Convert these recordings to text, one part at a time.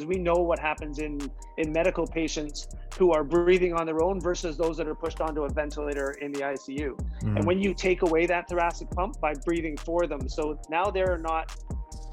We know what happens in medical patients who are breathing on their own versus those that are pushed onto a ventilator in the ICU. And when you take away that thoracic pump by breathing for them, so now they're not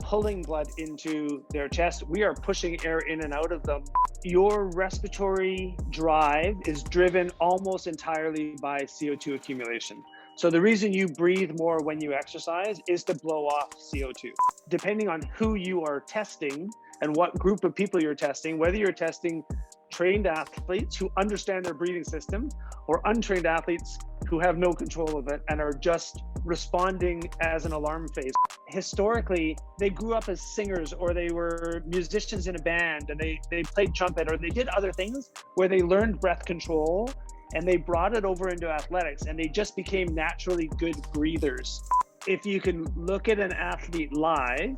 pulling blood into their chest, we are pushing air in and out of them. Your respiratory drive is driven almost entirely by CO2 accumulation. So the reason you breathe more when you exercise is to blow off CO2. Depending on who you are testing and what group of people you're testing, whether you're testing trained athletes who understand their breathing system or untrained athletes who have no control of it and are just responding as an alarm phase. Historically, they grew up as singers, or they were musicians in a band, and they played trumpet, or they did other things where they learned breath control and they brought it over into athletics, and they just became naturally good breathers. If you can look at an athlete live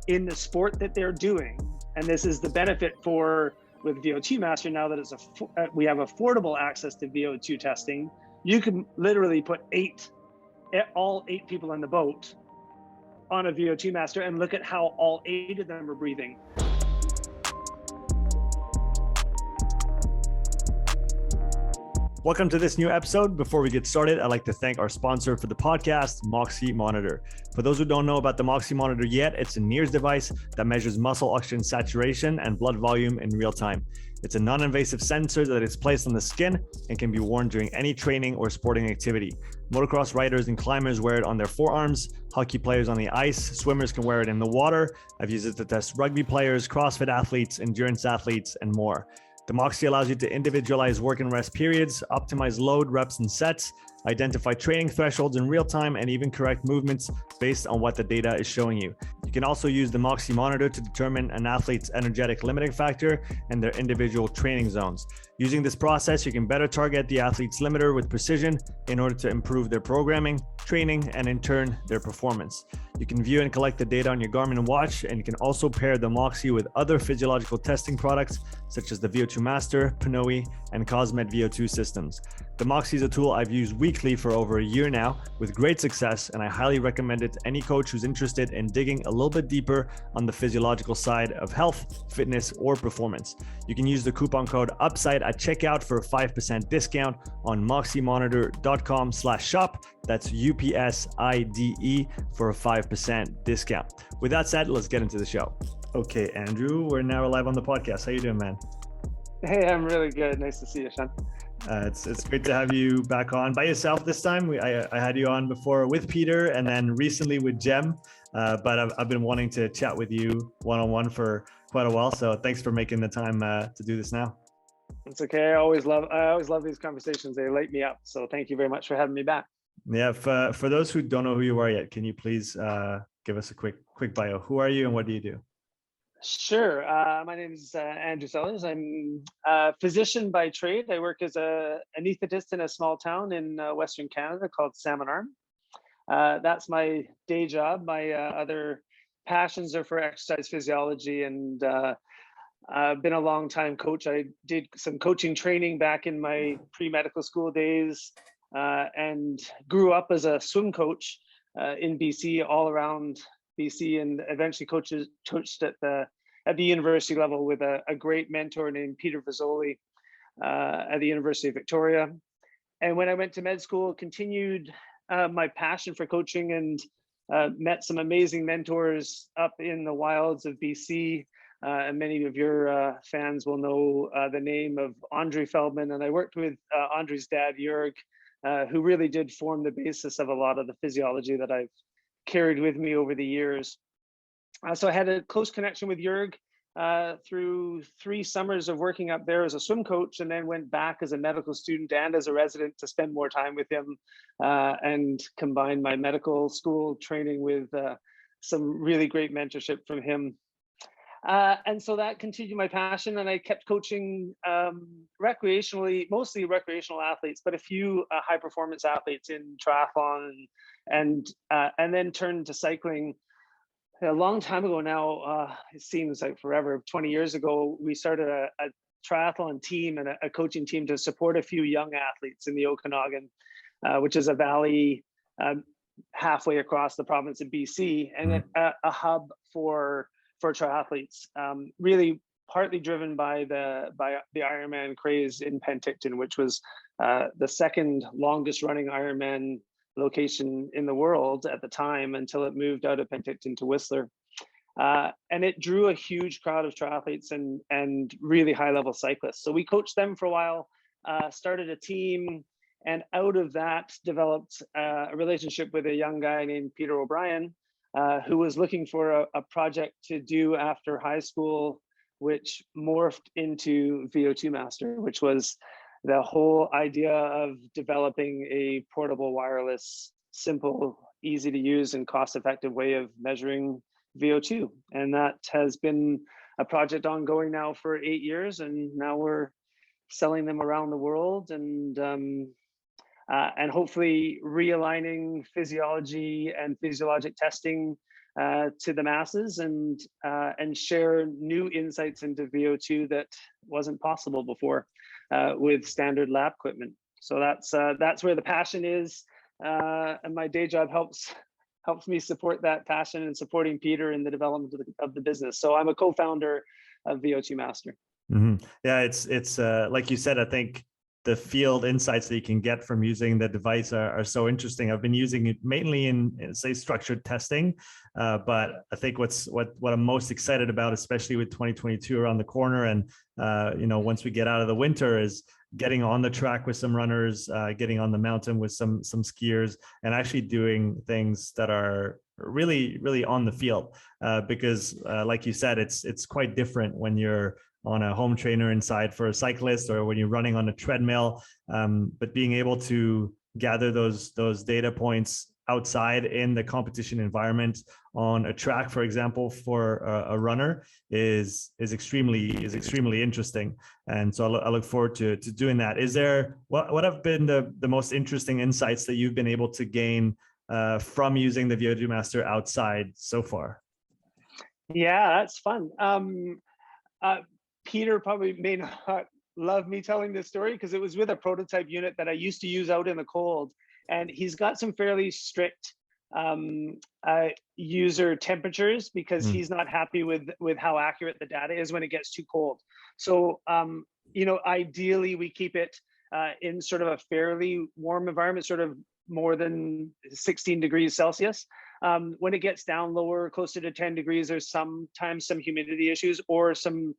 in the sport that they're doing, and this is the benefit with VO2 Master, now that we have affordable access to VO2 testing, you can literally put all eight people in the boat on a VO2 Master and look at how all 8 of them are breathing. Welcome to this new episode. Before we get started, I'd like to thank our sponsor for the podcast, Moxy Monitor. For those who don't know about the Moxy Monitor yet, it's a NIRS device that measures muscle oxygen saturation and blood volume in real time. It's a non-invasive sensor that is placed on the skin and can be worn during any training or sporting activity. Motocross riders and climbers wear it on their forearms, hockey players on the ice, swimmers can wear it in the water. I've used it to test rugby players, CrossFit athletes, endurance athletes, and more. The Moxy allows you to individualize work and rest periods, optimize load, reps, and sets, identify training thresholds in real time, and even correct movements based on what the data is showing you. You can also use the Moxy Monitor to determine an athlete's energetic limiting factor and their individual training zones. Using this process, you can better target the athlete's limiter with precision in order to improve their programming, training, and in turn, their performance. You can view and collect the data on your Garmin watch, and you can also pair the Moxy with other physiological testing products such as the VO2 Master, Pnoe, and Cosmet VO2 systems. The Moxy is a tool I've used weekly for over a year now with great success, and I highly recommend it to any coach who's interested in digging a little bit deeper on the physiological side of health, fitness, or performance. You can use the coupon code UPSIDE at checkout for a 5% discount on moxymonitor.com/shop. That's UPSIDE for a 5% discount. With that said, let's get into the show. Okay, Andrew, we're now live on the podcast. How you doing, man? Hey, I'm really good. Nice to see you, Sean. It's great to have you back on by yourself this time. I had you on before with Peter and then recently with Jem, but I've been wanting to chat with you one-on-one for quite a while. So thanks for making the time to do this now. It's okay. I always love these conversations. They light me up. So thank you very much for having me back. Yeah. For those who don't know who you are yet, can you please give us a quick bio? Who are you and what do you do? Sure. My name is Andrew Sellars. I'm a physician by trade. I work as an anesthetist in a small town in Western Canada called Salmon Arm. That's my day job. My other passions are for exercise physiology, and I've been a long time coach. I did some coaching training back in my pre-medical school days and grew up as a swim coach in BC, all around BC, and eventually coached at the university level with a great mentor named Peter Vizsolyi at the University of Victoria. And when I went to med school, continued my passion for coaching and met some amazing mentors up in the wilds of BC. And many of your fans will know the name of Andre Feldman. And I worked with Andre's dad, Jörg, who really did form the basis of a lot of the physiology that I've carried with me over the years. So I had a close connection with Jörg through 3 summers of working up there as a swim coach, and then went back as a medical student and as a resident to spend more time with him and combine my medical school training with some really great mentorship from him. And so that continued my passion, and I kept coaching recreationally, mostly recreational athletes, but a few high performance athletes in triathlon, and then turned to cycling. A long time ago now, it seems like forever, 20 years ago, we started a triathlon team and a coaching team to support a few young athletes in the Okanagan, which is a valley halfway across the province of BC, and a hub for triathletes. Really partly driven by the Ironman craze in Penticton, which was the second longest running Ironman location in the world at the time until it moved out of Penticton to Whistler. And it drew a huge crowd of triathletes and really high level cyclists. So we coached them for a while, started a team, and out of that developed a relationship with a young guy named Peter O'Brien, who was looking for a project to do after high school, which morphed into VO2 Master, which was the whole idea of developing a portable, wireless, simple, easy to use and cost effective way of measuring VO2. And that has been a project ongoing now for 8 years, and now we're selling them around the world, and hopefully realigning physiology and physiologic testing to the masses, and share new insights into VO2 that wasn't possible before with standard lab equipment. So that's where the passion is, and my day job helps me support that passion and supporting Peter in the development of the business. So I'm a co-founder of VO2 Master. Mm-hmm. Yeah, it's like you said, I think the field insights that you can get from using the device are so interesting. I've been using it mainly in say structured testing, but I think what I'm most excited about, especially with 2022 around the corner, and once we get out of the winter, is getting on the track with some runners, getting on the mountain with some skiers, and actually doing things that are really, really on the field. Because like you said, it's quite different when you're on a home trainer inside for a cyclist, or when you're running on a treadmill. But being able to gather those data points outside in the competition environment on a track, for example, for a runner is extremely interesting. And so I look forward to doing that. Is there, what have been the most interesting insights that you've been able to gain from using the VO2 Master outside so far? Yeah, that's fun. Peter probably may not love me telling this story because it was with a prototype unit that I used to use out in the cold. And he's got some fairly strict user temperatures because he's not happy with how accurate the data is when it gets too cold. So, ideally we keep it in sort of a fairly warm environment, sort of more than 16 degrees Celsius. When it gets down lower, closer to 10 degrees, there's sometimes some humidity issues or some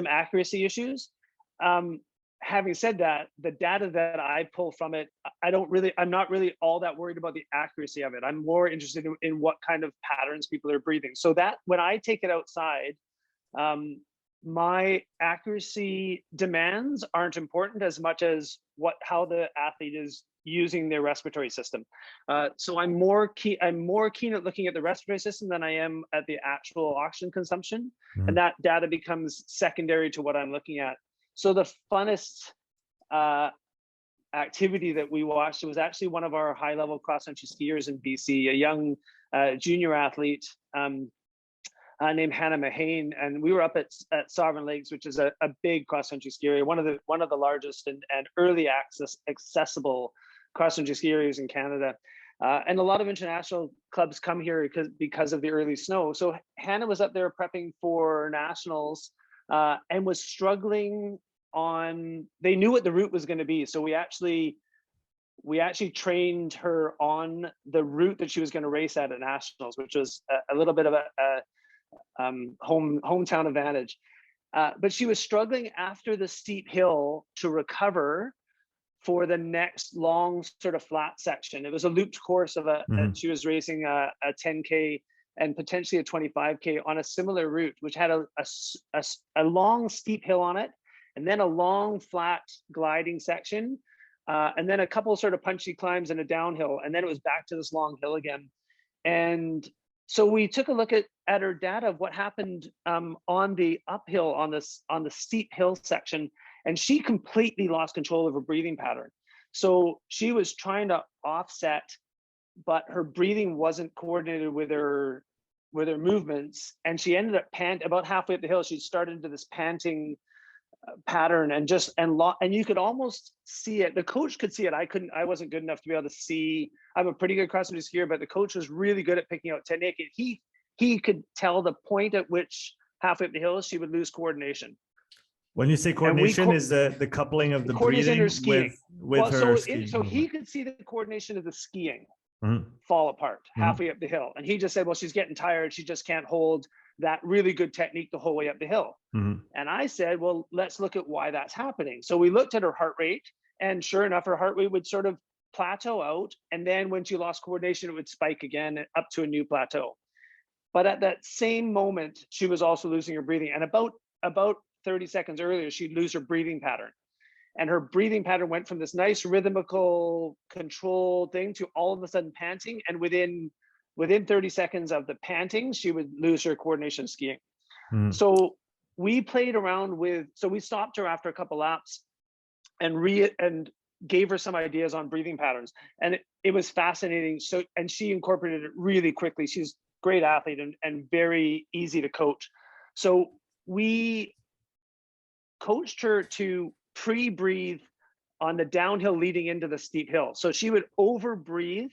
accuracy issues. Having said that, the data that I pull from it, I'm not really all that worried about the accuracy of it. I'm more interested in what kind of patterns people are breathing. So that when I take it outside, my accuracy demands aren't important as much as how the athlete is using their respiratory system. So I'm more keen at looking at the respiratory system than I am at the actual oxygen consumption. And that data becomes secondary to what I'm looking at. So the funnest activity that we watched was actually one of our high-level cross-country skiers in BC, a young junior athlete named Hannah Mahane, and we were up at Sovereign Lakes, which is a big cross-country ski area, one of the largest and early accessible cross-country ski areas in Canada. And a lot of international clubs come here because of the early snow. So Hannah was up there prepping for nationals and was struggling they knew what the route was going to be. So we actually trained her on the route that she was going to race at nationals, which was a little bit of a hometown advantage. But she was struggling after the steep hill to recover for the next long sort of flat section. It was a looped course and she was racing a 10K and potentially a 25K on a similar route, which had a long steep hill on it, and then a long flat gliding section, and then a couple sort of punchy climbs and a downhill, and then it was back to this long hill again. And so we took a look at her data of what happened on the uphill on the steep hill section, and she completely lost control of her breathing pattern. So she was trying to offset, but her breathing wasn't coordinated with her movements, and she ended up about halfway up the hill. She started into this panting pattern, and you could almost see it. The coach could see it. I wasn't good enough to be able to see. I'm a pretty good cross-country skier, but the coach was really good at picking out technique. And he could tell the point at which halfway up the hill, she would lose coordination. When you say coordination, is the coupling of the breathing her skiing. with her skiing? So he could see the coordination of the skiing Mhm. fall apart halfway up the hill. And he just said, well, she's getting tired. She just can't hold that really good technique the whole way up the hill. Mhm. And I said, well, let's look at why that's happening. So we looked at her heart rate, and sure enough, her heart rate would sort of plateau out. And then when she lost coordination, it would spike again up to a new plateau. But at that same moment, she was also losing her breathing. And about 30 seconds earlier, she'd lose her breathing pattern. And her breathing pattern went from this nice rhythmical control thing to all of a sudden panting. And within 30 seconds of the panting, she would lose her coordination skiing. Mhm. So we played around so we stopped her after a couple laps and gave her some ideas on breathing patterns. And it was fascinating. And she incorporated it really quickly. She's a great athlete and very easy to coach. So we coached her to pre-breathe on the downhill leading into the steep hill. So she would over breathe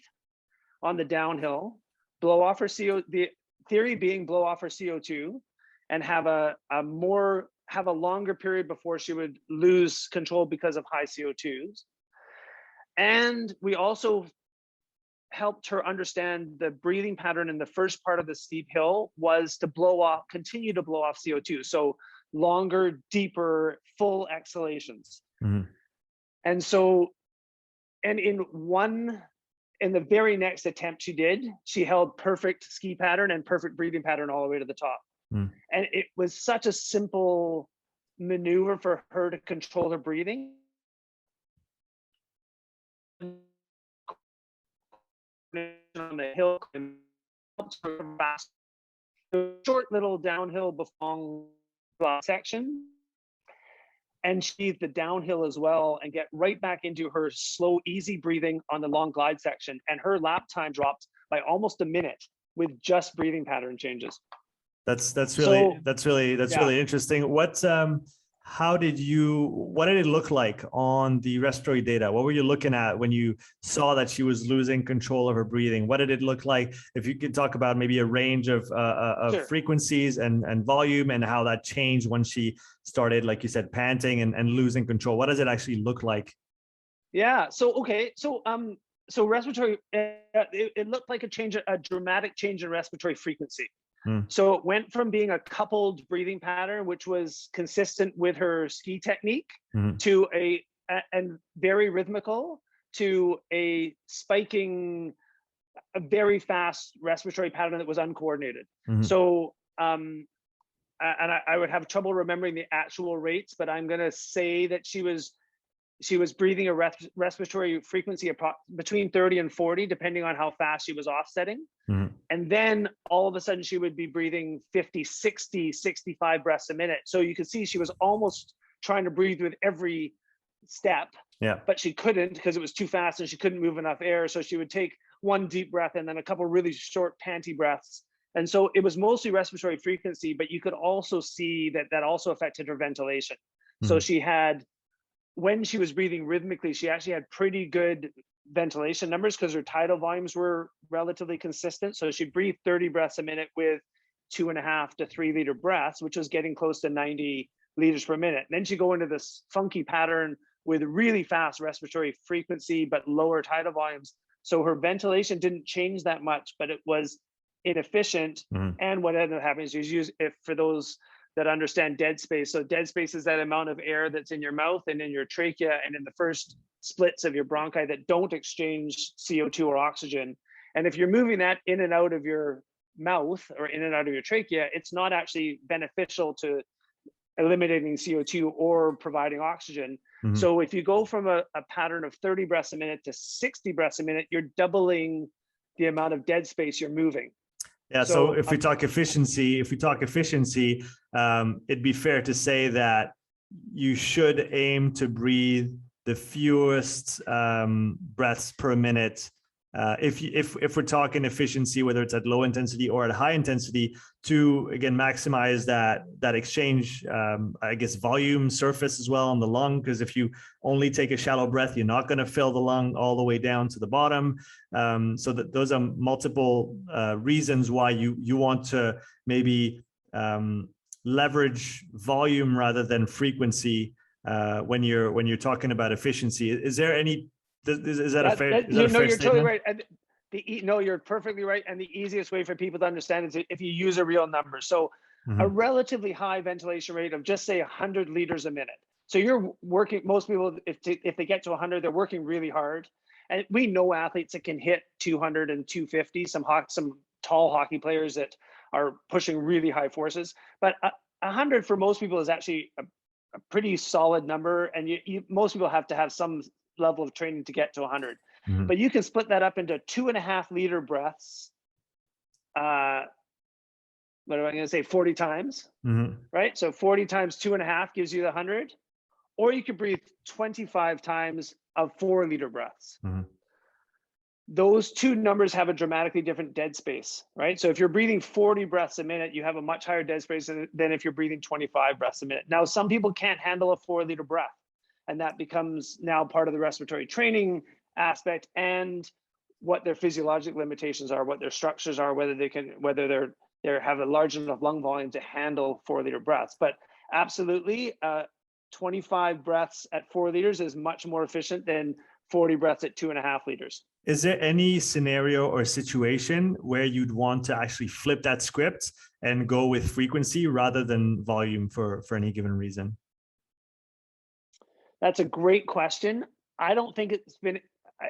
on the downhill, blow off her the theory being blow off her CO2, and have a longer period before she would lose control because of high CO2s. And we also helped her understand the breathing pattern in the first part of the steep hill was to continue to blow off CO2. So longer, deeper, full exhalations. Mhm. And so, and in the very next attempt she held perfect ski pattern and perfect breathing pattern all the way to the top. Mhm. And it was such a simple maneuver for her to control her breathing. On the hill, the short little downhill before section, and she's the downhill as well, and get right back into her slow, easy breathing on the long glide section. And her lap time dropped by almost a minute with just breathing pattern changes. That's really Yeah. interesting. What did it look like on the respiratory data? What were you looking at when you saw that she was losing control of her breathing? What did it look like? If you could talk about maybe a range of Sure. frequencies and volume, and how that changed when she started, like you said, panting and losing control. What does it actually look like? Yeah. So respiratory, it looked like a dramatic change in respiratory frequency. So it went from being a coupled breathing pattern, which was consistent with her ski technique, to and very rhythmical, to a spiking, a very fast respiratory pattern that was uncoordinated. So, and I would have trouble remembering the actual rates, but I'm going to say that she was breathing a respiratory frequency between 30 and 40, depending on how fast she was offsetting. And then all of a sudden she would be breathing 50, 60, 65 breaths a minute. So you could see she was almost trying to breathe with every step, but she couldn't because it was too fast and she couldn't move enough air. So she would take one deep breath and then a couple really short panty breaths. And so it was mostly respiratory frequency, but you could also see that also affected her ventilation. So when she was breathing rhythmically, she actually had pretty good ventilation numbers because her tidal volumes were relatively consistent. So she breathed 30 breaths a minute with 2.5 to 3 liter breaths, which was getting close to 90 liters per minute. And then she'd go into this funky pattern with really fast respiratory frequency, but lower tidal volumes. So her ventilation didn't change that much, but it was inefficient. And what ended up happening is for those that understand dead space. So dead space is that amount of air that's in your mouth and in your trachea and in the first splits of your bronchi that don't exchange CO2 or oxygen. And if you're moving that in and out of your mouth or in and out of your trachea, it's not actually beneficial to eliminating CO2 or providing oxygen. So if you go from a pattern of 30 breaths a minute to 60 breaths a minute, you're doubling the amount of dead space you're moving. Yeah. So if we talk efficiency, it'd be fair to say that you should aim to breathe the fewest breaths per minute. If we're talking efficiency, whether it's at low intensity or at high intensity, to again maximize that exchange, I guess volume surface as well on the lung. Because if you only take a shallow breath, you're not going to fill the lung all the way down to the bottom. So that those are multiple reasons why you want to maybe leverage volume rather than frequency when you're talking about efficiency. Is there any? Is that a fair? Is that a fair you're statement? totally right. And no, you're perfectly right. And the easiest way for people to understand is if you use a real number. So a relatively high ventilation rate of just say 100 liters a minute. So you're working, most people, if they get to 100, they're working really hard. And we know athletes that can hit 200 and 250, some tall hockey players that are pushing really high forces. But 100 for most people is actually a pretty solid number. And most people have to have some level of training to get to 100. But you can split that up into 2.5 liter breaths. What am I going to say? 40 times, right? So 40 times 2.5 gives you the 100. Or you could breathe 25 times of 4 liter breaths. Those two numbers have a dramatically different dead space, right? So if you're breathing 40 breaths a minute, you have a much higher dead space than if you're breathing 25 breaths a minute. Now, some people can't handle a 4 liter breath, and that becomes now part of the respiratory training aspect and what their physiologic limitations are, what their structures are, whether they have a large enough lung volume to handle 4 liter breaths. But absolutely, 25 breaths at 4 liters is much more efficient than 40 breaths at 2.5 liters. Is there any scenario or situation where you'd want to actually flip that script and go with frequency rather than volume for any given reason? That's a great question. I don't think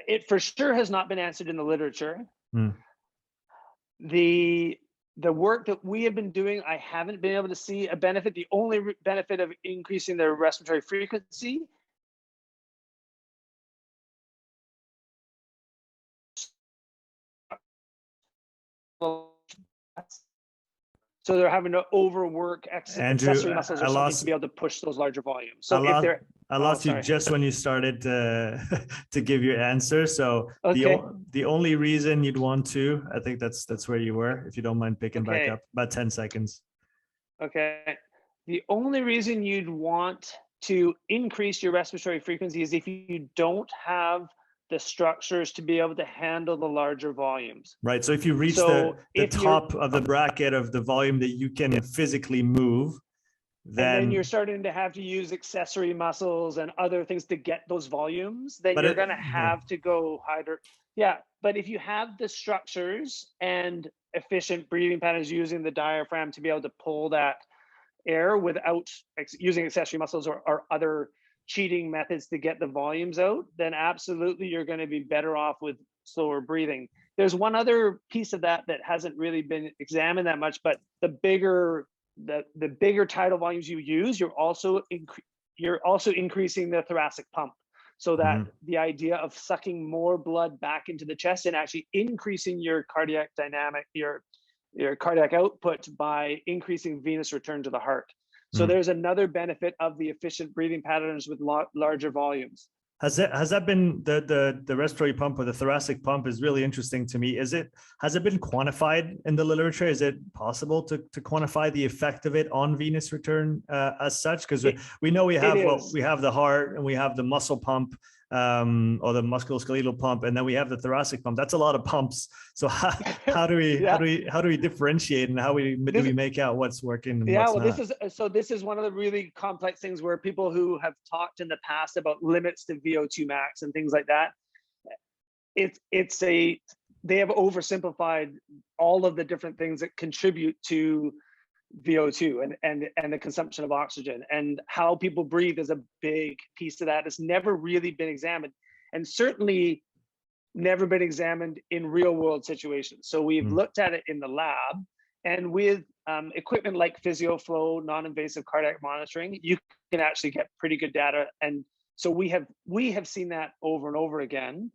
it for sure has not been answered in the literature. The work that we have been doing, I haven't been able to see a benefit. The only benefit of increasing the respiratory frequency so they're having to overwork accessory muscles or something to be able to push those larger volumes. So I lost you just when you started to give your answer. So the only reason you'd want to, I think that's where you were, if you don't mind picking back up, about 10 seconds. Okay. The only reason you'd want to increase your respiratory frequency is if you don't have the structures to be able to handle the larger volumes. Right. So if you reach the top of the bracket of the volume that you can physically move, then you're starting to have to use accessory muscles and other things to get those volumes, then you're going to have to go higher. Yeah. But if you have the structures and efficient breathing patterns using the diaphragm to be able to pull that air without using accessory muscles or other cheating methods to get the volumes out, then absolutely you're going to be better off with slower breathing. There's one other piece of that hasn't really been examined that much, but the bigger tidal volumes you use, you're also increasing the thoracic pump. So that the idea of sucking more blood back into the chest and actually increasing your cardiac dynamic, your cardiac output by increasing venous return to the heart. So there's another benefit of the efficient breathing patterns with larger volumes. Has that been the respiratory pump or the thoracic pump is really interesting to me. Has it been quantified in the literature? Is it possible to quantify the effect of it on venous return as such? Because we know we have the heart and we have the muscle pump or the musculoskeletal pump, and then we have the thoracic pump. That's a lot of pumps. So how do we differentiate, and do we make out what's working and what's not? This is one of the really complex things where people who have talked in the past about limits to VO2 max and things like that, they have oversimplified all of the different things that contribute to VO2 and the consumption of oxygen, and how people breathe is a big piece of that. It's never really been examined, and certainly never been examined in real world situations. So we've looked at it in the lab, and with equipment like PhysioFlow, non-invasive cardiac monitoring, you can actually get pretty good data. And so we have seen that over and over again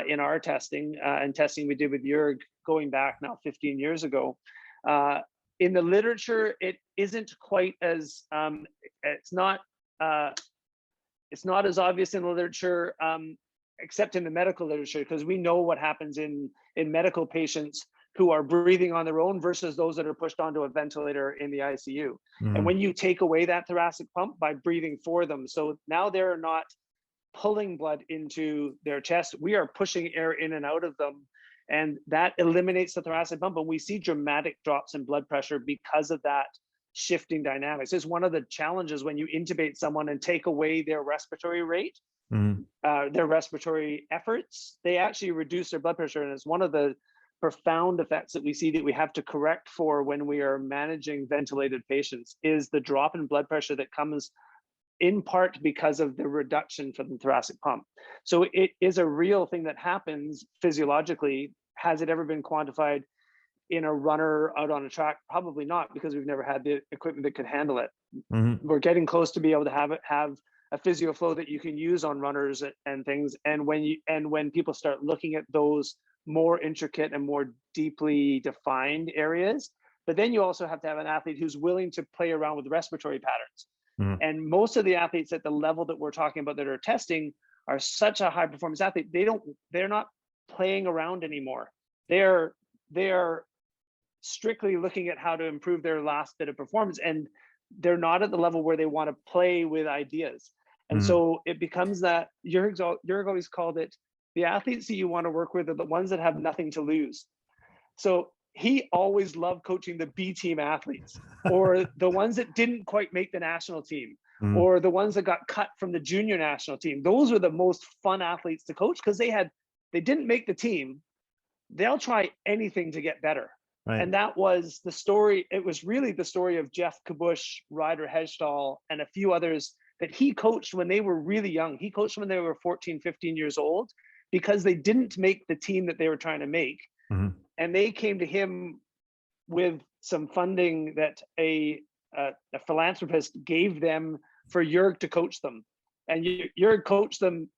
in our testing and testing we did with Jörg going back now 15 years ago. In the literature, it isn't quite as it's not as obvious in the literature, except in the medical literature, because we know what happens in medical patients who are breathing on their own versus those that are pushed onto a ventilator in the ICU. And when you take away that thoracic pump by breathing for them, so now they're not pulling blood into their chest, we are pushing air in and out of them. And that eliminates the thoracic pump, and we see dramatic drops in blood pressure because of that shifting dynamics. It's one of the challenges when you intubate someone and take away their respiratory rate, their respiratory efforts, they actually reduce their blood pressure. And it's one of the profound effects that we see that we have to correct for when we are managing ventilated patients is the drop in blood pressure that comes in part because of the reduction from the thoracic pump. So it is a real thing that happens physiologically. Has it ever been quantified in a runner out on a track? Probably not, because we've never had the equipment that could handle it. We're getting close to be able to have a physio flow that you can use on runners and things. And when people start looking at those more intricate and more deeply defined areas, but then you also have to have an athlete who's willing to play around with respiratory patterns. And most of the athletes at the level that we're talking about that are testing are such a high performance athlete. They're not playing around anymore. They're strictly looking at how to improve their last bit of performance, and they're not at the level where they want to play with ideas. And so it becomes that Jurg's always called it, the athletes that you want to work with are the ones that have nothing to lose. So he always loved coaching the B team athletes, or the ones that didn't quite make the national team, or the ones that got cut from the junior national team. Those were the most fun athletes to coach because they didn't make the team. They'll try anything to get better. Right. And that was the story. It was really the story of Jeff Kabush, Ryder Hegstall, and a few others that he coached when they were really young. He coached when they were 14, 15 years old because they didn't make the team that they were trying to make. And they came to him with some funding that a philanthropist gave them for Jurg to coach them. And Jurg coached them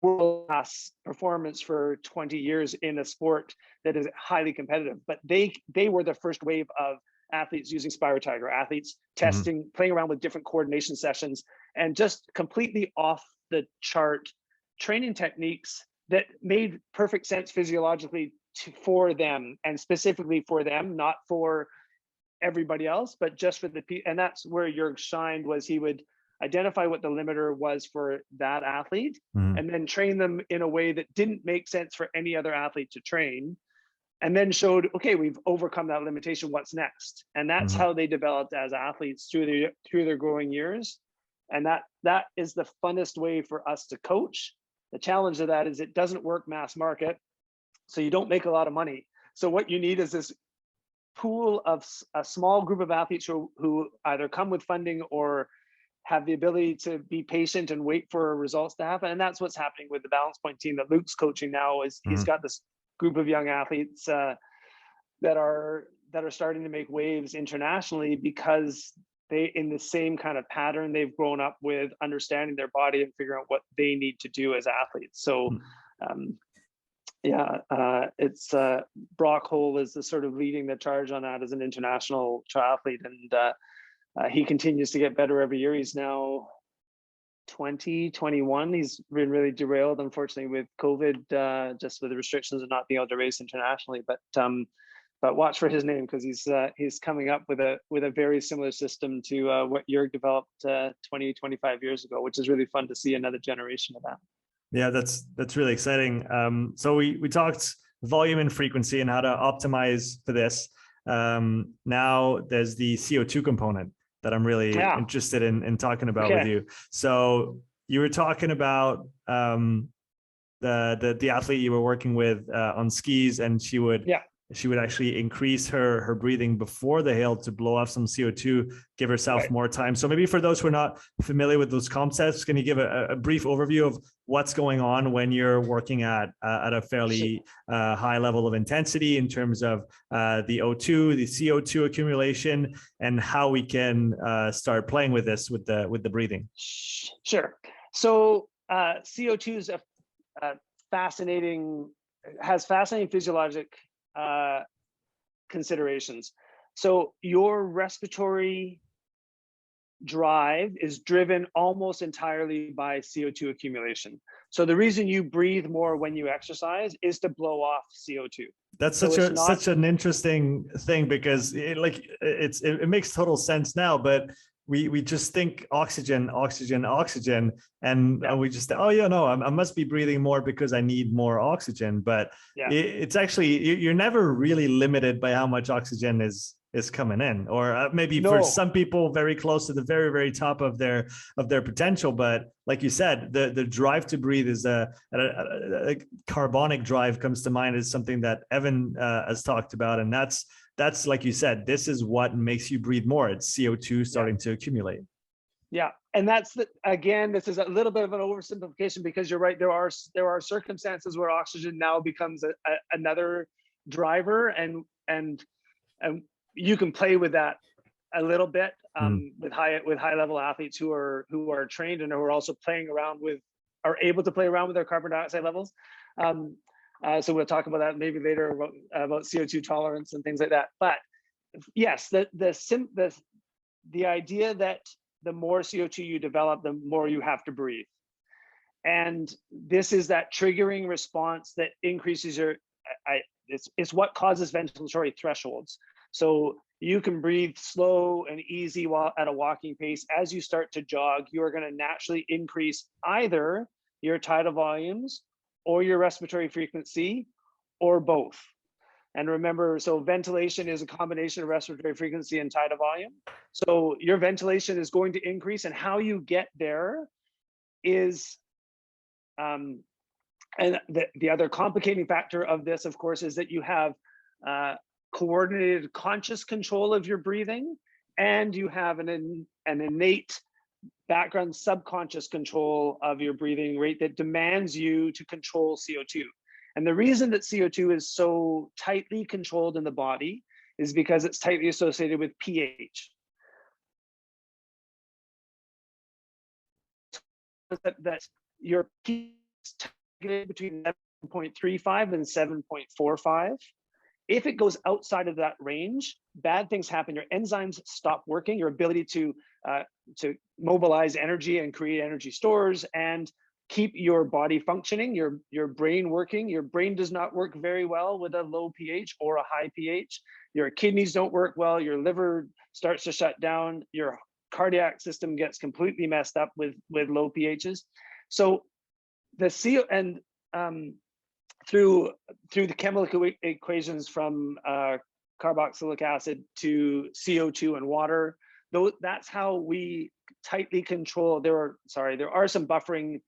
world-class performance for 20 years in a sport that is highly competitive. But they were the first wave of athletes using SpiroTiger, athletes testing, playing around with different coordination sessions, and just completely off the chart training techniques that made perfect sense physiologically for them, and specifically for them, not for everybody else, but just for the people. And that's where Jurg shined, was he would identify what the limiter was for that athlete and then train them in a way that didn't make sense for any other athlete to train, and then showed, okay, we've overcome that limitation, what's next? And that's how they developed as athletes through their growing years. And that is the funnest way for us to coach. The challenge of that is it doesn't work mass market, so you don't make a lot of money. So what you need is this pool of a small group of athletes who either come with funding or have the ability to be patient and wait for results to happen. And that's what's happening with the Balance Point team that Luke's coaching now. Is he's got this group of young athletes that are starting to make waves internationally because they, in the same kind of pattern they've grown up with, understanding their body and figuring out what they need to do as athletes. So it's Brock Hole is the sort of leading the charge on that as an international triathlete, and he continues to get better every year. He's now 21. He's been really derailed, unfortunately, with COVID, just with the restrictions of not being able to race internationally. But watch for his name, because he's coming up with a very similar system to what Jurg developed 20, 25 years ago, which is really fun to see another generation of that. Yeah, that's really exciting. So we talked volume and frequency and how to optimize for this. Now there's the CO2 component that I'm really interested in talking about with you. So you were talking about the athlete you were working with on skis, and she would actually increase her breathing before the hail to blow off some CO2, give herself more time. So maybe for those who are not familiar with those concepts, can you give a brief overview of what's going on when you're working at a fairly high level of intensity in terms of the O2, the CO2 accumulation, and how we can start playing with this with the breathing? Sure. So CO2 is has fascinating physiologic considerations. So your respiratory drive is driven almost entirely by CO2 accumulation. So the reason you breathe more when you exercise is to blow off CO2. That's such an interesting thing, because it makes total sense now, but we just think oxygen, oxygen, oxygen, and we just think, oh yeah, no, I must be breathing more because I need more oxygen. But it's actually, you're never really limited by how much oxygen is coming in, or maybe for some people very close to the very, very top of their potential. But like you said, the drive to breathe is a carbonic drive comes to mind, as something that Evan has talked about, and that's like you said, this is what makes you breathe more. It's CO2 starting to accumulate. Yeah, and that's again, this is a little bit of an oversimplification, because you're right. There are circumstances where oxygen now becomes another driver, and you can play with that a little bit with high level athletes who are trained and who are also are able to play around with their carbon dioxide levels. So we'll talk about that maybe later about CO2 tolerance and things like that. But yes, the idea that the more CO2 you develop, the more you have to breathe. And this is that triggering response that increases it's what causes ventilatory thresholds. So you can breathe slow and easy while at a walking pace. As you start to jog, you are going to naturally increase either your tidal volumes or your respiratory frequency, or both. And remember, so ventilation is a combination of respiratory frequency and tidal volume. So your ventilation is going to increase, and how you get there is, and the other complicating factor of this, of course, is that you have coordinated conscious control of your breathing, and you have an innate background subconscious control of your breathing rate that demands you to control CO2. And the reason that CO2 is so tightly controlled in the body is because it's tightly associated with pH. That your pH is targeted between 7.35 and 7.45. If it goes outside of that range, bad things happen. Your enzymes stop working. Your ability to mobilize energy and create energy stores and keep your body functioning, your brain working. Your brain does not work very well with a low pH or a high pH. Your kidneys don't work well. Your liver starts to shut down. Your cardiac system gets completely messed up with low pHs. So the CO and through the chemical equations from carboxylic acid to CO2 and water, that's how we tightly control. There are some buffering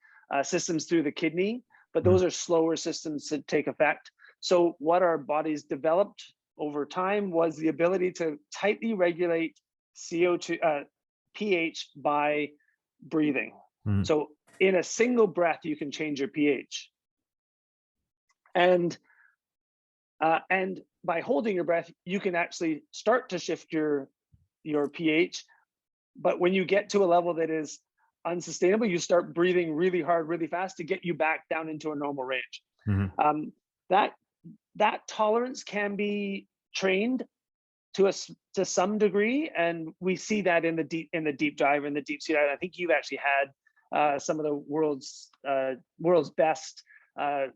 systems through the kidney, but those are slower systems to take effect. So what our bodies developed over time was the ability to tightly regulate CO2 pH by breathing. So in a single breath, you can change your pH. And by holding your breath, you can actually start to shift your pH. But when you get to a level that is unsustainable, you start breathing really hard, really fast to get you back down into a normal range. That tolerance can be trained to some degree, and we see that in the deep dive and the deep sea dive. I think you've actually had some of the world's best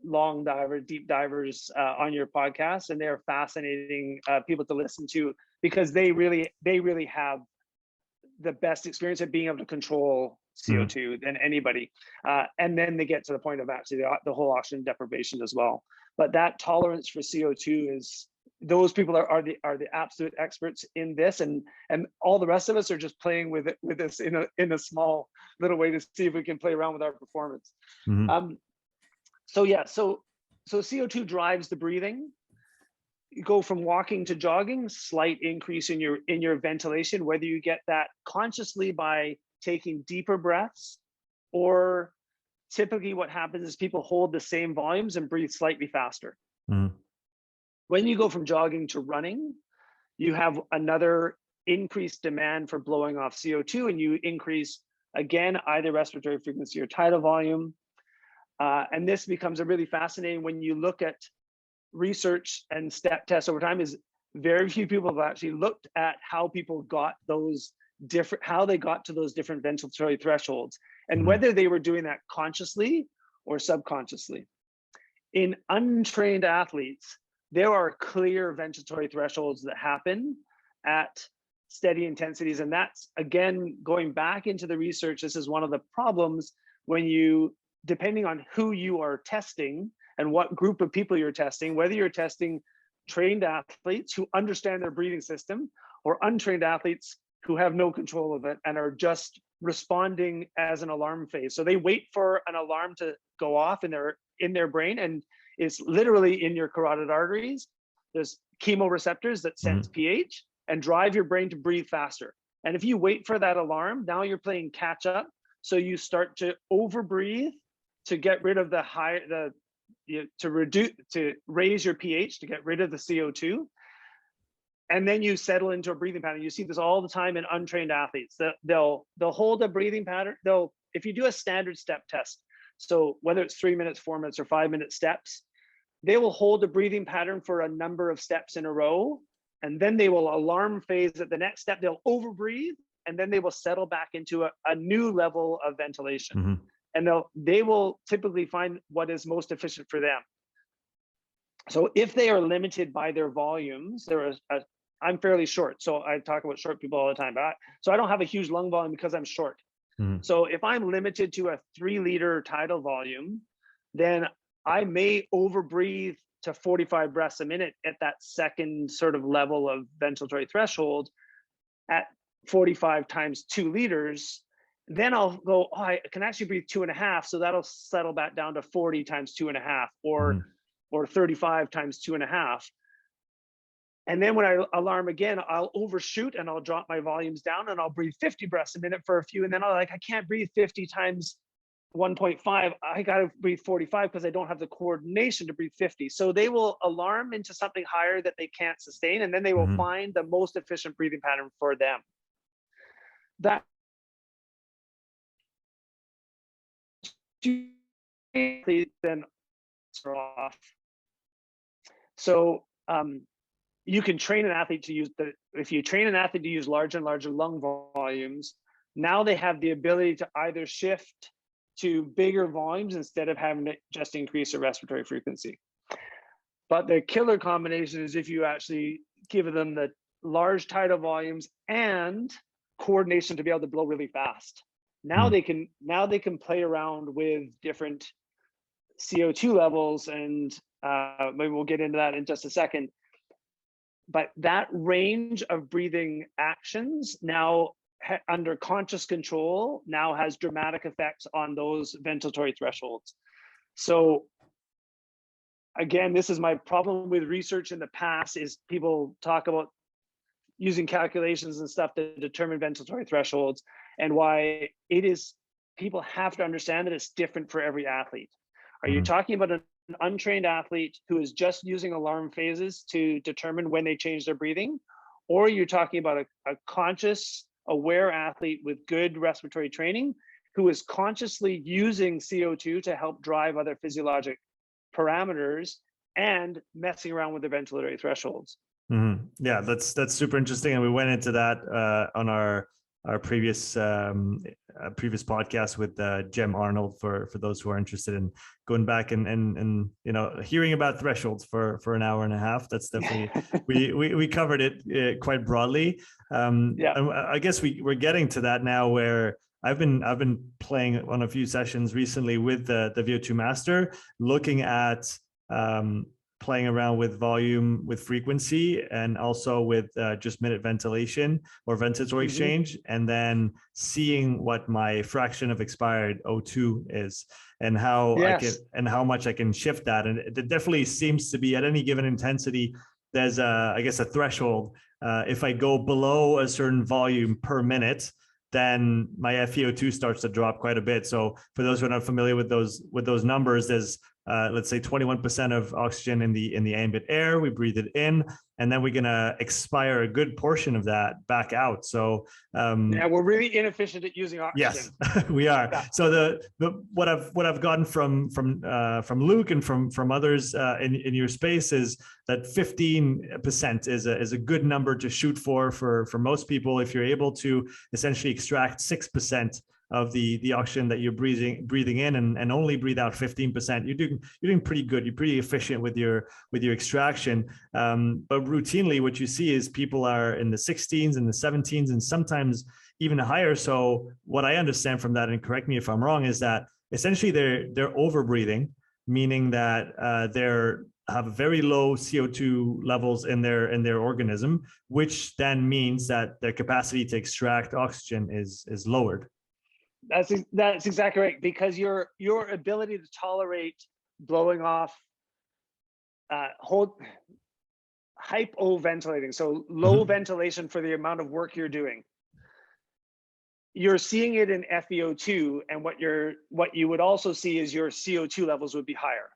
long diver, deep divers on your podcast, and they're fascinating people to listen to, because they really have the best experience of being able to control CO2 than anybody. And then they get to the point of actually the whole oxygen deprivation as well. But that tolerance for CO2 is, those people are the absolute experts in this, and all the rest of us are just playing with this in a small little way to see if we can play around with our performance. So CO2 drives the breathing. You go from walking to jogging, slight increase in your ventilation, whether you get that consciously by taking deeper breaths, or typically what happens is people hold the same volumes and breathe slightly faster. When you go from jogging to running, you have another increased demand for blowing off CO2, and you increase, again, either respiratory frequency or tidal volume. And this becomes a really fascinating, when you look at research and step tests over time, is very few people have actually looked at how people got how they got to those different ventilatory thresholds, and whether they were doing that consciously or subconsciously. In untrained athletes, there are clear ventilatory thresholds that happen at steady intensities. And that's, again, going back into the research, this is one of the problems when you, depending on who you are testing and what group of people you're testing, whether you're testing trained athletes who understand their breathing system or untrained athletes who have no control of it and are just responding as an alarm phase. So they wait for an alarm to go off in their brain, and it's literally in your carotid arteries. There's chemoreceptors that sense pH and drive your brain to breathe faster. And if you wait for that alarm, now you're playing catch up. So you start to overbreathe to get rid of to raise your pH, to get rid of the CO2. And then you settle into a breathing pattern. You see this all the time in untrained athletes. They'll hold a breathing pattern. If you do a standard step test, so whether it's 3 minutes, 4 minutes, or 5 minute steps, they will hold a breathing pattern for a number of steps in a row. And then they will alarm phase at the next step. They'll overbreathe, and then they will settle back into a new level of ventilation. And they will typically find what is most efficient for them. So if they are limited by their volumes, I'm fairly short, so I talk about short people all the time. So I don't have a huge lung volume because I'm short. So if I'm limited to a 3-liter tidal volume, then I may overbreathe to 45 breaths a minute at that second sort of level of ventilatory threshold at 45 times 2 liters. Then I'll go, I can actually breathe 2.5. So that'll settle back down to 40 times 2.5 or 35 times 2.5. And then when I alarm again, I'll overshoot and I'll drop my volumes down and I'll breathe 50 breaths a minute for a few. And then I can't breathe 50 times 1.5. I got to breathe 45 because I don't have the coordination to breathe 50. So they will alarm into something higher that they can't sustain. And then they will find the most efficient breathing pattern for them. That then off. So you can train an athlete to use if you train an athlete to use larger and larger lung volumes, now they have the ability to either shift to bigger volumes instead of having to just increase their respiratory frequency. But the killer combination is if you actually give them the large tidal volumes and coordination to be able to blow really fast. Now they can play around with different CO2 levels, and maybe we'll get into that in just a second. But that range of breathing actions now under conscious control now has dramatic effects on those ventilatory thresholds. So again, this is my problem with research in the past, is people talk about using calculations and stuff to determine ventilatory thresholds, and why it is, people have to understand that it's different for every athlete. Are you talking about an untrained athlete who is just using alarm phases to determine when they change their breathing? Or are you talking about a conscious, aware athlete with good respiratory training who is consciously using CO2 to help drive other physiologic parameters and messing around with the ventilatory thresholds? Yeah, that's super interesting, and we went into that on our previous podcast with Jem Arnold for those who are interested in going back and hearing about thresholds for an hour and a half. That's definitely we covered it quite broadly. And I guess we're getting to that now, where I've been playing on a few sessions recently with the VO2 Master, looking at playing around with volume, with frequency, and also with just minute ventilation or ventilatory exchange, and then seeing what my fraction of expired O2 is, and how how much I can shift that. And it definitely seems to be at any given intensity, there's I guess a threshold. If I go below a certain volume per minute, then my FeO2 starts to drop quite a bit. So for those who are not familiar with those numbers, there's let's say 21% of oxygen in the ambient air. We breathe it in, and then we're gonna expire a good portion of that back out. So we're really inefficient at using oxygen. Yes, we are. Yeah. So what I've gotten from Luke and from others in your space is that 15% is a good number to shoot for most people. If you're able to essentially extract 6% of the oxygen that you're breathing in, and only breathe out 15%. You're doing pretty good. You're pretty efficient with your extraction. But routinely, what you see is people are in the 16s and the 17s, and sometimes even higher. So what I understand from that, and correct me if I'm wrong, is that essentially they're over breathing, meaning that they're have very low CO2 levels in their organism, which then means that their capacity to extract oxygen is lowered. That's exactly right, because your ability to tolerate blowing off hypoventilating, so low ventilation for the amount of work you're doing. You're seeing it in FeO2, and what you would also see is your CO2 levels would be higher.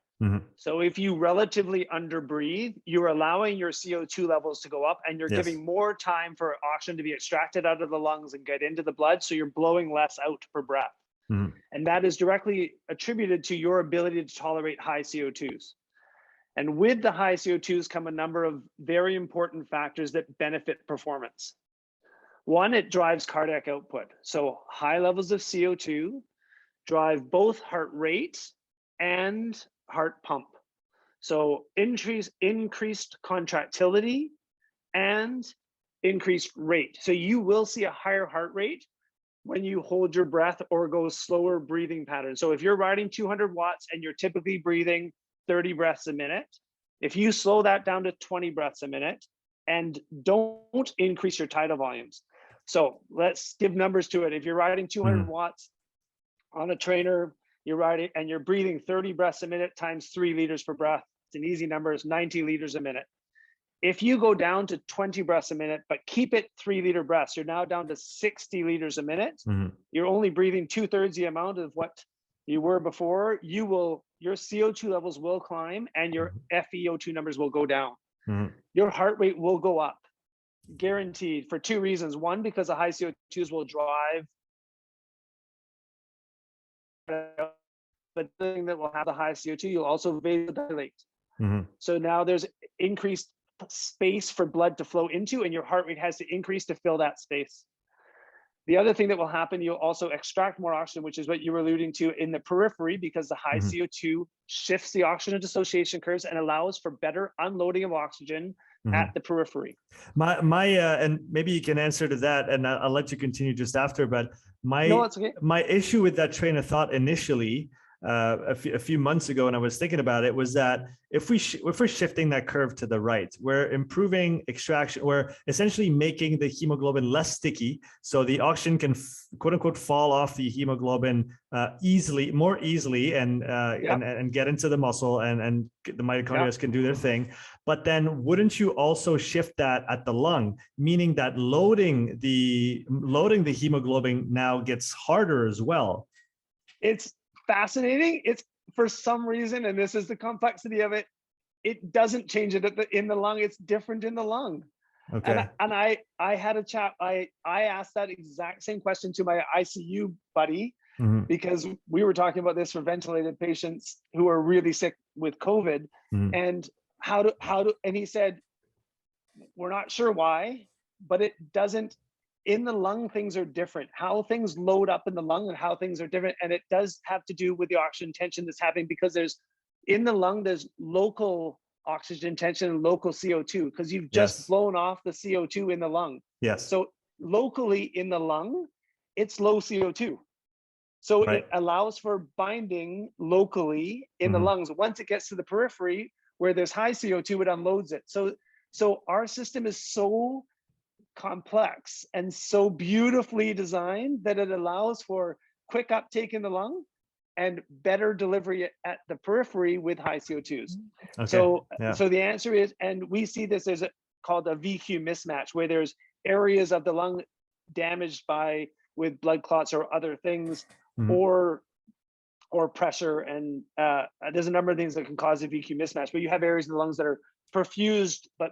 So if you relatively underbreathe, you're allowing your CO2 levels to go up, and you're giving more time for oxygen to be extracted out of the lungs and get into the blood, so you're blowing less out per breath. And that is directly attributed to your ability to tolerate high CO2s. And with the high CO2s come a number of very important factors that benefit performance. One, it drives cardiac output. So high levels of CO2 drive both heart rate and heart pump. So increased contractility and increased rate. So you will see a higher heart rate when you hold your breath or go slower breathing pattern. So if you're riding 200 watts and you're typically breathing 30 breaths a minute, if you slow that down to 20 breaths a minute and don't increase your tidal volumes. So let's give numbers to it. If you're riding 200 watts on a trainer, you're riding and you're breathing 30 breaths a minute times 3 liters per breath. It's an easy number, it's 90 liters a minute. If you go down to 20 breaths a minute, but keep it 3 liter breaths, you're now down to 60 liters a minute. You're only breathing 2/3 the amount of what you were before. Your CO2 levels will climb and your FeO2 numbers will go down. Your heart rate will go up, guaranteed, for 2 reasons. One, because the high CO2s will drive, but the thing that will have the high CO2, you'll also vasodilate. So now there's increased space for blood to flow into, and your heart rate has to increase to fill that space. The other thing that will happen, you'll also extract more oxygen, which is what you were alluding to in the periphery, because the high CO2 shifts the oxygen dissociation curves and allows for better unloading of oxygen at the periphery. And maybe you can answer to that, and I'll let you continue just after. But my issue with that train of thought initially, a few months ago, when I was thinking about it, was that if we're shifting that curve to the right, we're improving extraction, we're essentially making the hemoglobin less sticky, so the oxygen can quote unquote fall off the hemoglobin more easily, and get into the muscle, and the mitochondria can do their thing. But then wouldn't you also shift that at the lung, meaning that loading the hemoglobin now gets harder as well? It's fascinating. It's, for some reason, and this is the complexity of it, it doesn't change it in the lung. It's different in the lung. Okay. And I had a chat. I asked that exact same question to my ICU buddy, because we were talking about this for ventilated patients who are really sick with COVID, and and he said, we're not sure why, but it doesn't. In the lung, things are different. How things load up in the lung and how things are different. And it does have to do with the oxygen tension that's happening, because in the lung, there's local oxygen tension and local CO2, because you've just blown off the CO2 in the lung. So locally in the lung, it's low CO2. So it allows for binding locally in the lungs. Once it gets to the periphery where there's high CO2, it unloads it. So our system is so complex and so beautifully designed that it allows for quick uptake in the lung and better delivery at the periphery with high CO2s. So the answer is, and we see this as called a VQ mismatch, where there's areas of the lung damaged with blood clots or other things, or pressure, and there's a number of things that can cause a VQ mismatch. But you have areas in the lungs that are perfused but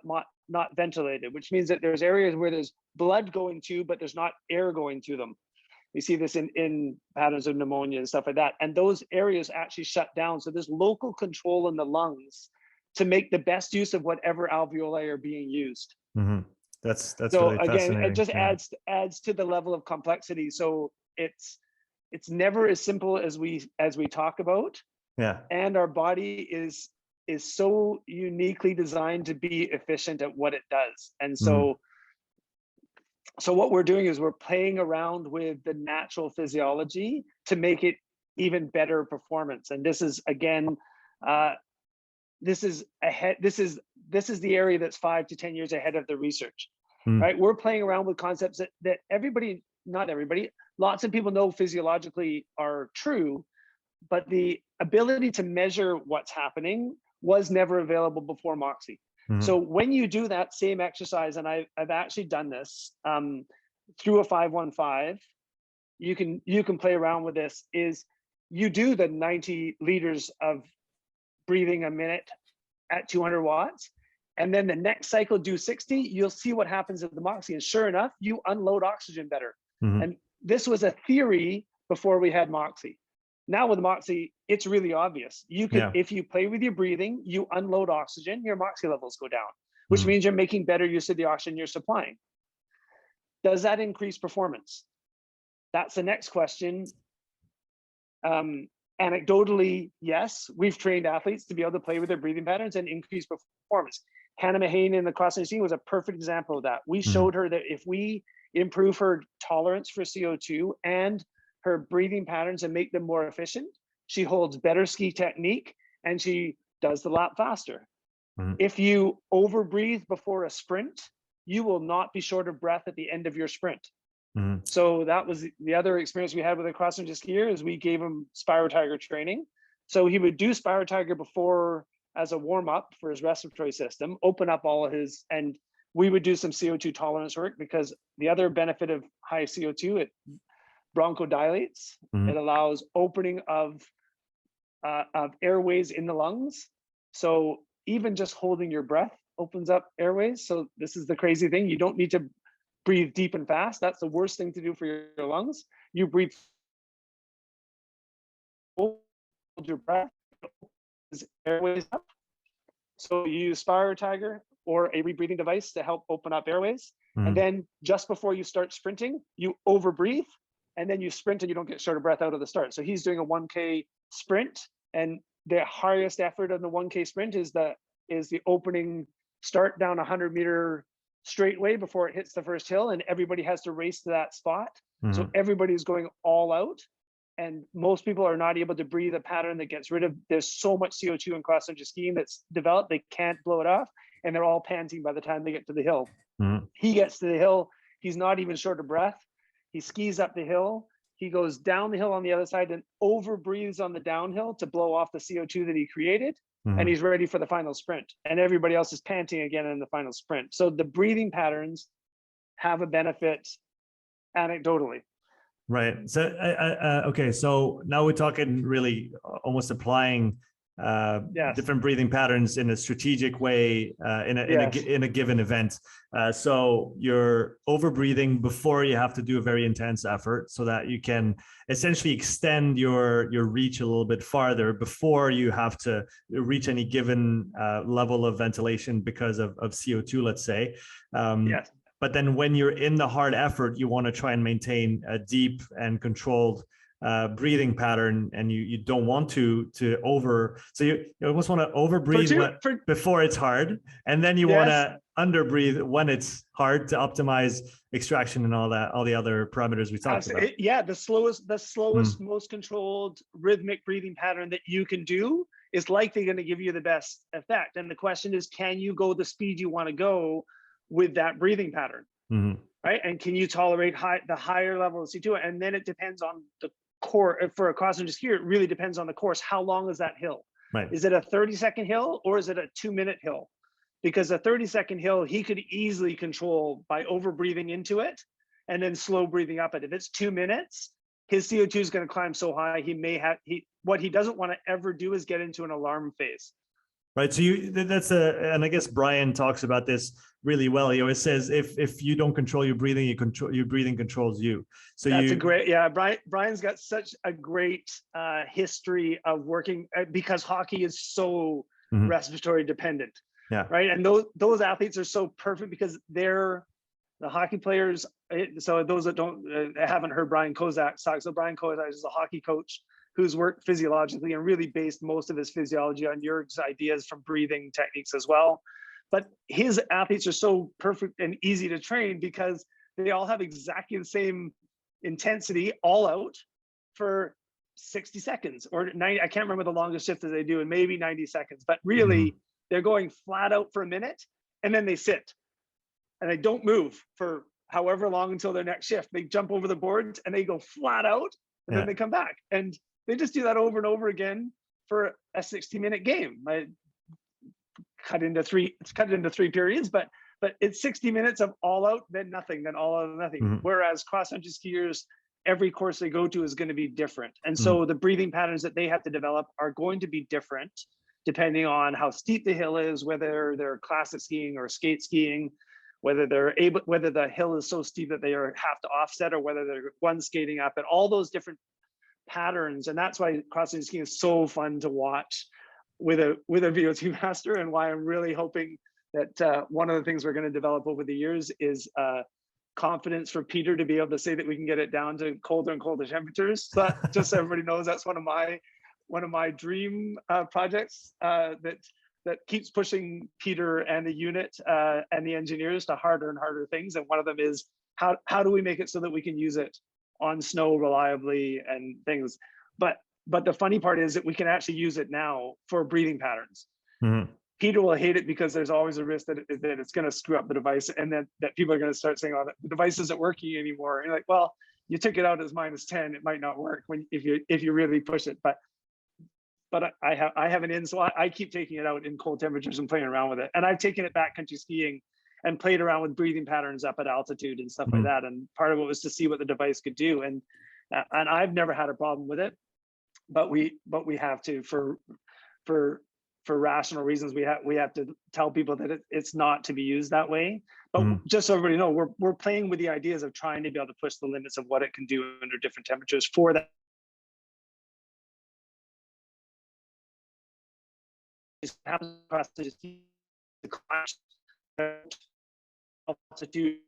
not ventilated, which means that there's areas where there's blood going to, but there's not air going to them. We see this in patterns of pneumonia and stuff like that. And those areas actually shut down. So there's local control in the lungs to make the best use of whatever alveoli are being used. That's so really again, fascinating. it just adds to the level of complexity. So it's it's never as simple as we talk about. Yeah. And our body is so uniquely designed to be efficient at what it does. And so what we're doing is we're playing around with the natural physiology to make it even better performance. And this is, again, this is the area that's 5 to 10 years ahead of the research, right? We're playing around with concepts that everybody, not everybody, lots of people know physiologically are true, but the ability to measure what's happening was never available before Moxy. So when you do that same exercise, and I've actually done this through a 515, you can play around with this, is you do the 90 liters of breathing a minute at 200 watts, and then the next cycle do 60, you'll see what happens at the Moxy. And sure enough, you unload oxygen better. And this was a theory before we had Moxy. Now with Moxy, it's really obvious. You can, if you play with your breathing, you unload oxygen, your Moxy levels go down, which means you're making better use of the oxygen you're supplying. Does that increase performance? That's the next question. Anecdotally, yes, we've trained athletes to be able to play with their breathing patterns and increase performance. Hannah Mahane in the cross-country scene was a perfect example of that. We showed her that if we improve her tolerance for CO2 and her breathing patterns and make them more efficient, she holds better ski technique and she does the lap faster. If you overbreathe before a sprint, you will not be short of breath at the end of your sprint. So that was the other experience we had with a cross-country skier, is we gave him Spyro Tiger training. So he would do Spyro Tiger before as a warm-up for his respiratory system, open up all of his, and we would do some CO2 tolerance work, because the other benefit of high CO2, it bronchodilates. It allows opening of airways in the lungs. So even just holding your breath opens up airways. So this is the crazy thing. You don't need to breathe deep and fast. That's the worst thing to do for your lungs. You breathe, hold your breath, airways up. So you use Spyro Tiger or a rebreathing device to help open up airways. And then just before you start sprinting, you overbreathe, and then you sprint and you don't get short of breath out of the start. So he's doing a 1K sprint, and the highest effort on the 1K sprint is the opening start down 100-meter straightaway before it hits the first hill, and everybody has to race to that spot. So everybody's going all out, and most people are not able to breathe a pattern that gets rid of, there's so much CO2 in cross-country skiing that's developed, they can't blow it off, and they're all panting by the time they get to the hill. He gets to the hill, he's not even short of breath. He skis up the hill, he goes down the hill on the other side and over breathes on the downhill to blow off the CO2 that he created. And he's ready for the final sprint. And everybody else is panting again in the final sprint. So the breathing patterns have a benefit anecdotally. Right. So, okay. So now we're talking really almost applying different breathing patterns in a strategic way in a given event. So you're over breathing before you have to do a very intense effort, so that you can essentially extend your reach a little bit farther before you have to reach any given level of ventilation because of CO2, let's say. But then when you're in the hard effort, you want to try and maintain a deep and controlled breathing pattern, and you don't want to over, so you almost want to over breathe before it's hard, and then you want to under breathe when it's hard to optimize extraction and all the other parameters we talked about. The slowest most controlled rhythmic breathing pattern that you can do is likely going to give you the best effect. And the question is, can you go the speed you want to go with that breathing pattern? Right? And can you tolerate the higher level of CO2? And then it depends on the core. For a cross-country skier, it really depends on the course. How long is that hill? Right. Is it a 30-second hill or is it a 2-minute hill? Because a 30-second hill, he could easily control by over breathing into it and then slow breathing up it. If it's 2 minutes, his CO2 is going to climb so high, what he doesn't want to ever do is get into an alarm phase. Right. So and I guess Brian talks about this really well. He always says, if you don't control your breathing, your breathing controls you. So that's a great, Brian's got such a great history of working, because hockey is so respiratory dependent. Yeah. Right. And those athletes are so perfect because they're The hockey players, so those that haven't heard Brian Kozak talk, so Brian Kozak is a hockey coach who's worked physiologically and really based most of his physiology on Jurg's ideas from breathing techniques as well. But his athletes are so perfect and easy to train because they all have exactly the same intensity all out for 60 seconds or 90, I can't remember the longest shift that they do, and maybe 90 seconds, but really they're going flat out for a minute and then they sit and they don't move for however long until their next shift. They jump over the boards and they go flat out and then they come back. And they just do that over and over again for a 60-minute game. It's cut it into three periods, but it's 60 minutes of all out, then nothing, then all out, nothing. Whereas cross-country skiers, every course they go to is going to be different. And so the breathing patterns that they have to develop are going to be different depending on how steep the hill is, whether they're classic skiing or skate skiing, whether the hill is so steep that they have to offset, or whether they're one skating up, and all those different patterns. And that's why cross-country skiing is so fun to watch with a VO2 master, and why I'm really hoping that one of the things we're going to develop over the years is confidence for Peter to be able to say that we can get it down to colder and colder temperatures. So just so everybody knows, that's one of my dream projects that keeps pushing Peter and the unit and the engineers to harder and harder things. And one of them is how do we make it so that we can use it on snow reliably and things. But the funny part is that we can actually use it now for breathing patterns. Peter will hate it because there's always a risk that it's going to screw up the device, and that people are going to start saying, "Oh, the device isn't working anymore." And you're like, well, you took it out as -10. It might not work if you really push it. But I have an in, so I keep taking it out in cold temperatures and playing around with it. And I've taken it backcountry skiing and played around with breathing patterns up at altitude and stuff like that. And part of it was to see what the device could do. And I've never had a problem with it, but we have to for rational reasons. We have to tell people that it's not to be used that way. But just so everybody know, we're playing with the ideas of trying to be able to push the limits of what it can do under different temperatures for that. Happens across the altitude,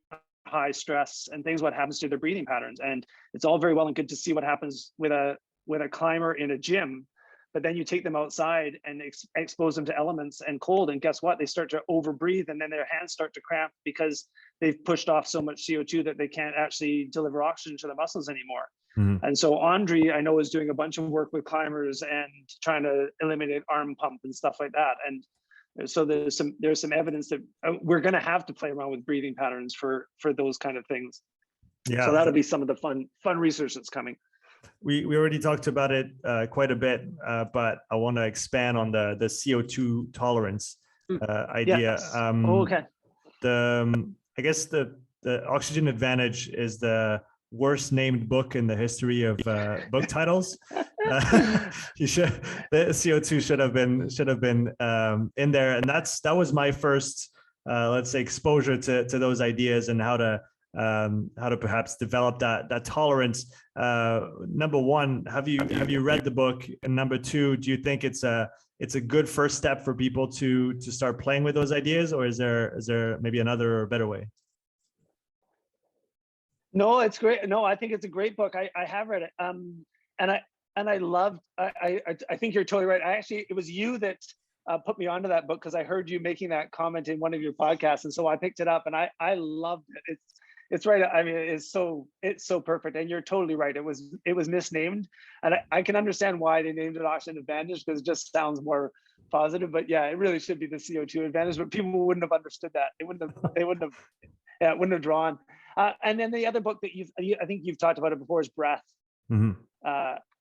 high stress, and things. What happens to their breathing patterns? And it's all very well and good to see what happens with a climber in a gym, but then you take them outside and expose them to elements and cold, and guess what? They start to overbreathe, and then their hands start to cramp because they've pushed off so much CO2 that they can't actually deliver oxygen to the muscles anymore. And so Andre, I know, is doing a bunch of work with climbers and trying to eliminate arm pump and stuff like that. And so there's some evidence that we're going to have to play around with breathing patterns for those kind of things. Yeah. So that'll be some of the fun research that's coming. We already talked about it quite a bit, but I want to expand on the CO2 tolerance idea. Yes. Okay. I guess the Oxygen Advantage is the worst named book in the history of book titles. The CO2 should have been in there, and that was my first let's say exposure to those ideas and how to perhaps develop that tolerance. Number one, have you read the book? And number two, do you think it's a good first step for people to start playing with those ideas, or is there maybe another or better way? No, it's great. No, I think it's a great book. I have read it. And I loved, I think you're totally right. It was you that put me onto that book because I heard you making that comment in one of your podcasts. And so I picked it up and I loved it. It's right. I mean, it's so perfect. And you're totally right. It was misnamed. And I can understand why they named it Oxygen Advantage, because it just sounds more positive. But yeah, it really should be the CO2 Advantage, but people wouldn't have understood that. It wouldn't have drawn. And then the other book that I think you've talked about it before is Breath,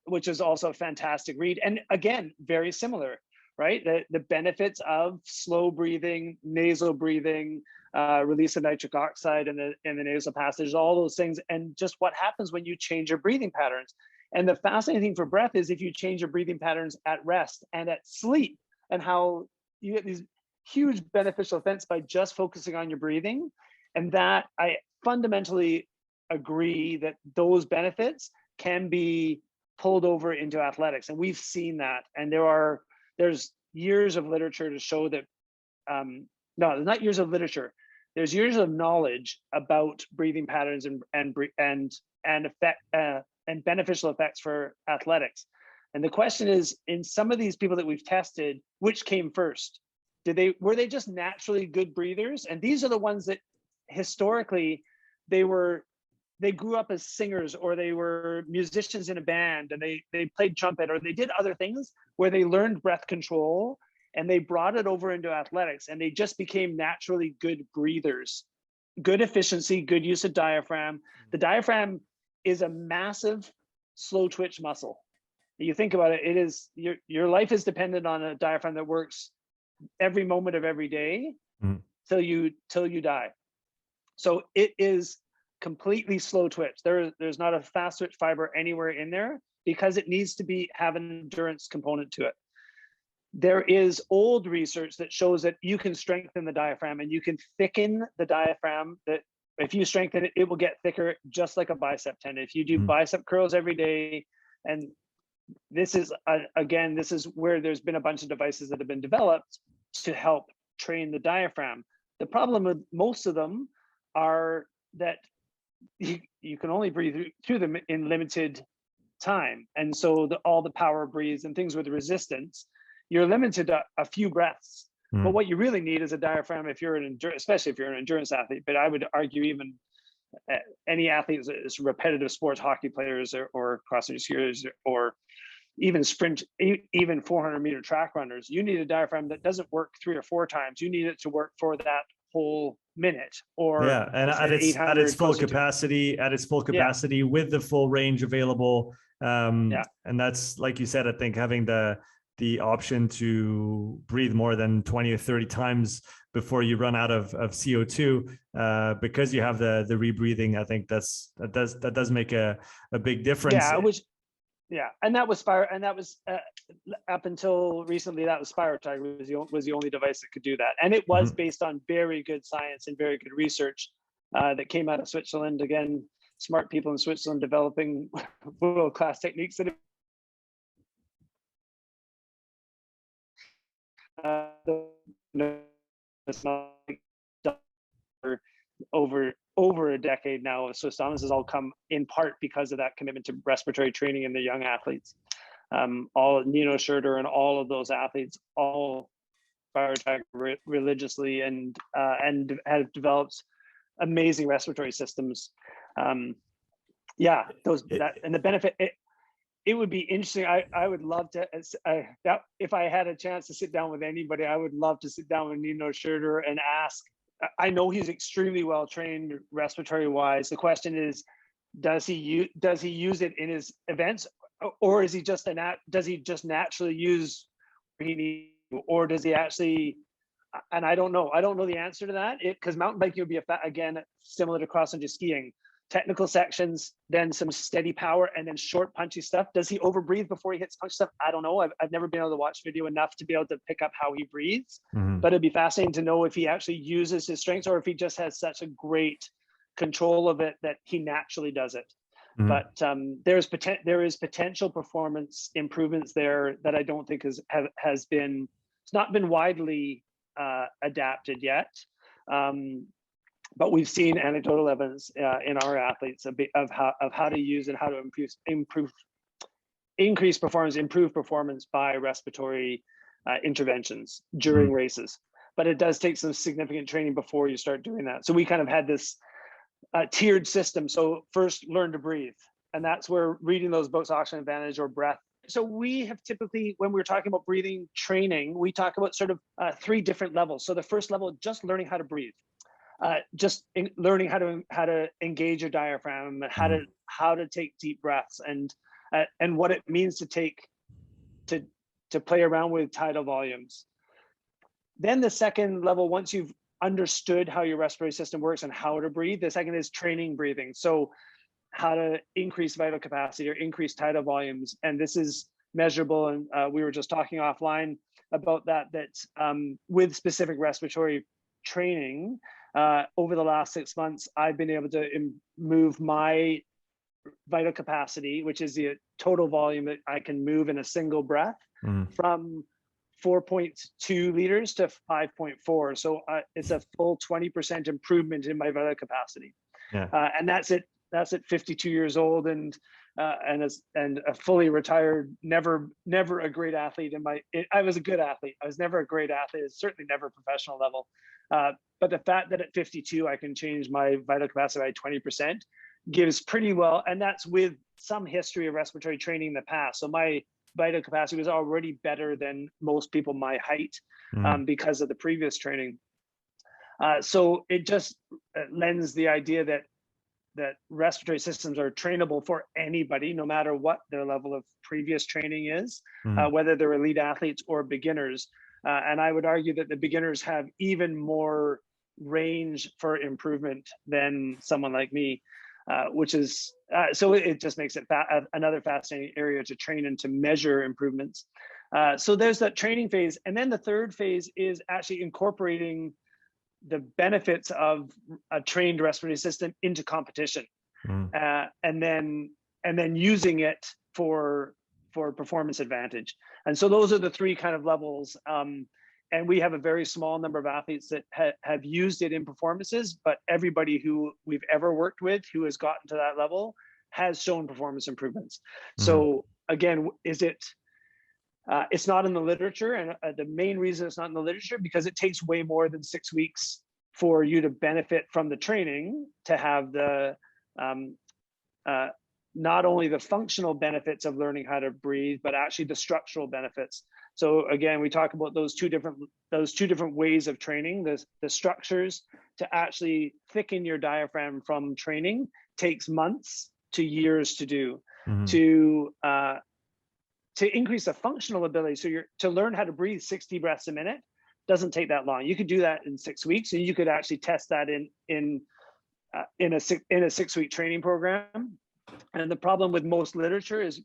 which is also a fantastic read. And again, very similar, right? The benefits of slow breathing, nasal breathing, release of nitric oxide in the nasal passage, all those things, and just what happens when you change your breathing patterns. And the fascinating thing for Breath is if you change your breathing patterns at rest and at sleep, and how you get these huge beneficial effects by just focusing on your breathing. And that I fundamentally agree that those benefits can be pulled over into athletics. And we've seen that. And there's years of literature to show that, no, not years of literature. there's years of knowledge about breathing patterns and effect and beneficial effects for athletics. And the question is, in some of these people that we've tested, which came first? Were they just naturally good breathers? And these are the ones that historically they grew up as singers, or they were musicians in a band, and they played trumpet, or they did other things where they learned breath control and they brought it over into athletics, and they just became naturally good breathers. Good efficiency, good use of diaphragm. The diaphragm is a massive slow twitch muscle. You think about it, it is your life is dependent on a diaphragm that works every moment of every day till you die. So it is completely slow twitch. There's not a fast twitch fiber anywhere in there, because it needs to have an endurance component to it. There is old research that shows that you can strengthen the diaphragm and you can thicken the diaphragm, that if you strengthen it, it will get thicker, just like a bicep tendon. If you do bicep curls every day, and this is where there's been a bunch of devices that have been developed to help train the diaphragm. The problem with most of them are that you can only breathe through them in limited time. And so all the power breathes and things with resistance, you're limited to a few breaths. But what you really need is a diaphragm if you're especially if you're an endurance athlete. But I would argue even any athletes, repetitive sports, hockey players or cross-country skiers, or even 400-meter track runners, you need a diaphragm that doesn't work 3 or 4 times. You need it to work for that whole minute, or and at its full capacity, with the full range available. And that's, like you said, I think having the option to breathe more than 20 or 30 times before you run out of CO2, because you have the rebreathing, I think that does make a big difference. And that was up until recently, that was Spirotide was the only device that could do that, and it was based on very good science and very good research that came out of Switzerland. Again, smart people in Switzerland developing world-class techniques that over a decade now of Swiss dominance has all come in part because of that commitment to respiratory training in the young athletes. All Nino Schurter and all of those athletes all prioritize religiously and have developed amazing respiratory systems. And the benefit. It would be interesting. I would love to. If I had a chance to sit down with anybody, I would love to sit down with Nino Schurter and ask. I know he's extremely well trained respiratory wise. The question is, does he use it in his events, or is he just does he just naturally use what he needs, or does he actually? And I don't know. I don't know the answer to that. Because mountain biking would be again similar to cross country skiing. Technical sections, then some steady power, and then short punchy stuff. Does he overbreathe before he hits punch stuff? I don't know. I've never been able to watch video enough to be able to pick up how he breathes. But it'd be fascinating to know if he actually uses his strengths, or if he just has such a great control of it that he naturally does it. But there is potential performance improvements there that I don't think it's not been widely adapted yet. But we've seen anecdotal evidence in our athletes of how to use and how to improve performance by respiratory interventions during races. But it does take some significant training before you start doing that. So we kind of had this tiered system. So first, learn to breathe, and that's where reading those books, Oxygen Advantage or Breath. So we have typically, when we're talking about breathing training, we talk about sort of 3 different levels. So the first level, just learning how to breathe. Learning how to engage your diaphragm, how to take deep breaths, and what it means to play around with tidal volumes. Then the second level, once you've understood how your respiratory system works and how to breathe, the second is training breathing. So how to increase vital capacity or increase tidal volumes, and this is measurable. And we were just talking offline about that with specific respiratory training. Over the last 6 months, I've been able to move my vital capacity, which is the total volume that I can move in a single breath, from 4.2 liters to 5.4. So it's a full 20% improvement in my vital capacity. Yeah. And that's at 52 years old and a fully retired, never a great athlete. I was a good athlete. I was never a great athlete. It's certainly never professional level. But the fact that at 52 I can change my vital capacity by 20% gives pretty well, and that's with some history of respiratory training in the past. So my vital capacity was already better than most people my height because of the previous training. So it just lends the idea that respiratory systems are trainable for anybody, no matter what their level of previous training is, whether they're elite athletes or beginners. And I would argue that the beginners have even more range for improvement than someone like me, which is, so it just makes it another fascinating area to train and to measure improvements. So there's that training phase. And then the third phase is actually incorporating the benefits of a trained respiratory system into competition, and then using it for performance advantage. And so those are the three kind of levels. And we have a very small number of athletes that have used it in performances, but everybody who we've ever worked with who has gotten to that level has shown performance improvements. So again, it's not in the literature, and the main reason it's not in the literature because it takes way more than 6 weeks for you to benefit from the training to have the not only the functional benefits of learning how to breathe, but actually the structural benefits. So again, we talk about those two different ways of training. The structures to actually thicken your diaphragm from training takes months to years to do. To increase the functional ability, so to learn how to breathe 60 breaths a minute doesn't take that long. You could do that in 6 weeks, and you could actually test that in a 6 week training program. And the problem with most literature is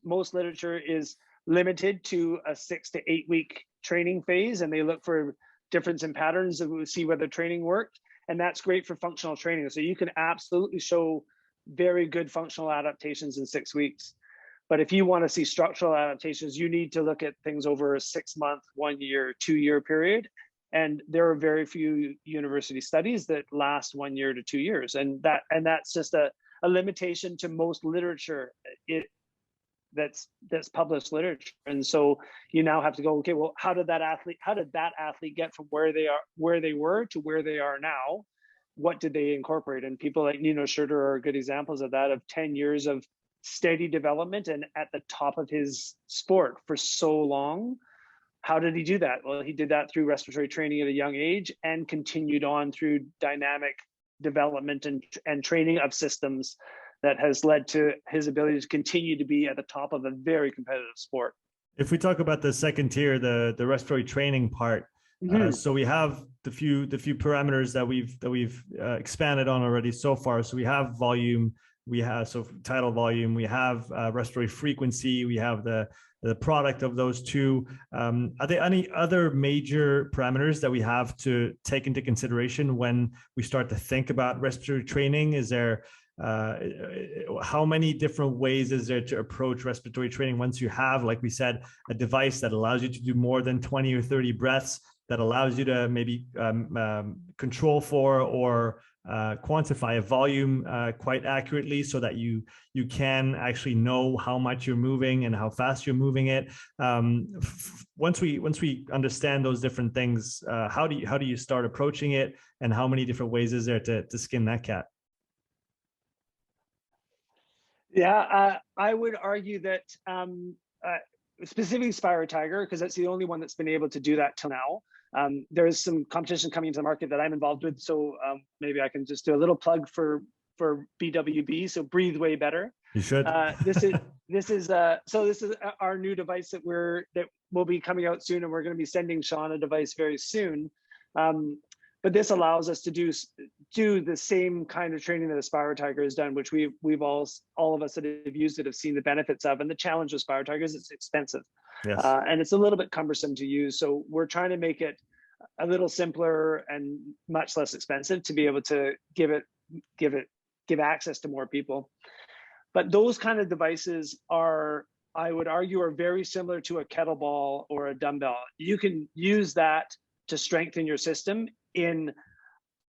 limited to a 6 to 8 week training phase, and they look for difference in patterns and see whether training worked. And that's great for functional training. So you can absolutely show very good functional adaptations in 6 weeks. But if you want to see structural adaptations, you need to look at things over a 6 month, 1 year, 2 year period. And there are very few university studies that last 1 year to 2 years. And that's just a limitation to most literature that's published literature. And so you now have to go, okay, well, how did that athlete get from where they were to where they are now? What did they incorporate? And people like Nino Schurter are good examples of that, of 10 years of steady development and at the top of his sport for so long. How did he do that? Well, he did that through respiratory training at a young age and continued on through dynamic development and training of systems that has led to his ability to continue to be at the top of a very competitive sport. If we talk about the second tier, the respiratory training part, so we have the few parameters that we've expanded on already so far. So we have volume, we have tidal volume, we have respiratory frequency, we have the product of those two. Are there any other major parameters that we have to take into consideration when we start to think about respiratory training? Is there how many different ways is there to approach respiratory training once you have, like we said, a device that allows you to do more than 20 or 30 breaths, that allows you to maybe control for or quantify a volume quite accurately so that you can actually know how much you're moving and how fast you're moving it. Once we understand those different things, how do you start approaching it, and how many different ways is there to skin that cat? Yeah, I would argue that specifically Spiro Tiger, because that's the only one that's been able to do that till now. There is some competition coming into the market that I'm involved with, so maybe I can just do a little plug for BWB. So Breathe Way Better. You should. This is our new device that will be coming out soon, and we're going to be sending Sean a device very soon. But this allows us to do the same kind of training that a Spiro Tiger has done, which we've all of us that have used it have seen the benefits of. And the challenge with Spiro Tiger is it's expensive. Yes. And it's a little bit cumbersome to use. So we're trying to make it a little simpler and much less expensive to be able to give access to more people. But those kind of devices are I would argue, are very similar to a kettlebell or a dumbbell. You can use that to strengthen your system in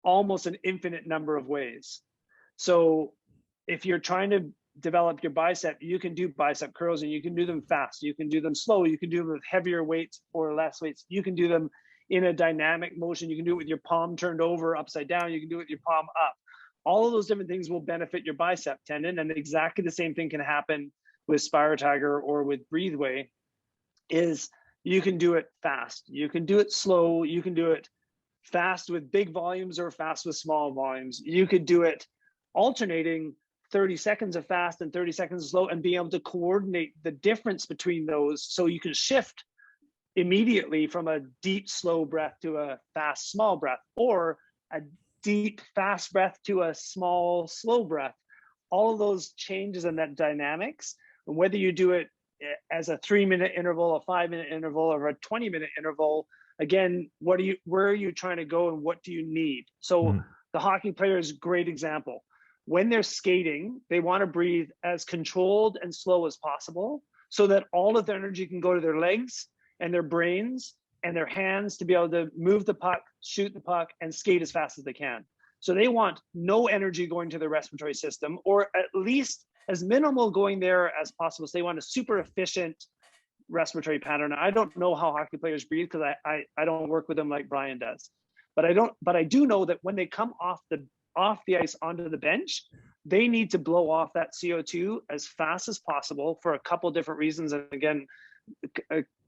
almost an infinite number of ways. So if you're trying to develop your bicep, you can do bicep curls and you can do them fast. You can do them slow. You can do them with heavier weights or less weights. You can do them in a dynamic motion. You can do it with your palm turned over, upside down. You can do it with your palm up. All of those different things will benefit your bicep tendon. And exactly the same thing can happen with Spiro Tiger or with Breatheway. Is you can do it fast. You can do it slow. You can do it fast with big volumes or fast with small volumes. You could do it alternating 30 seconds of fast and 30 seconds of slow, and being able to coordinate the difference between those so you can shift immediately from a deep slow breath to a fast small breath, or a deep fast breath to a small slow breath. All of those changes in that dynamics, and whether you do it as a 3-minute interval, a 5-minute interval, or a 20-minute interval, again, where are you trying to go and what do you need? So the hockey player is a great example. When they're skating, they want to breathe as controlled and slow as possible so that all of their energy can go to their legs and their brains and their hands to be able to move the puck, shoot the puck, and skate as fast as they can. So they want no energy going to their respiratory system, or at least as minimal going there as possible. So they want a super efficient respiratory pattern. I don't know how hockey players breathe because I don't work with them like Brian does. But I do know that when they come off the ice onto the bench, they need to blow off that CO2 as fast as possible for a couple different reasons. And again,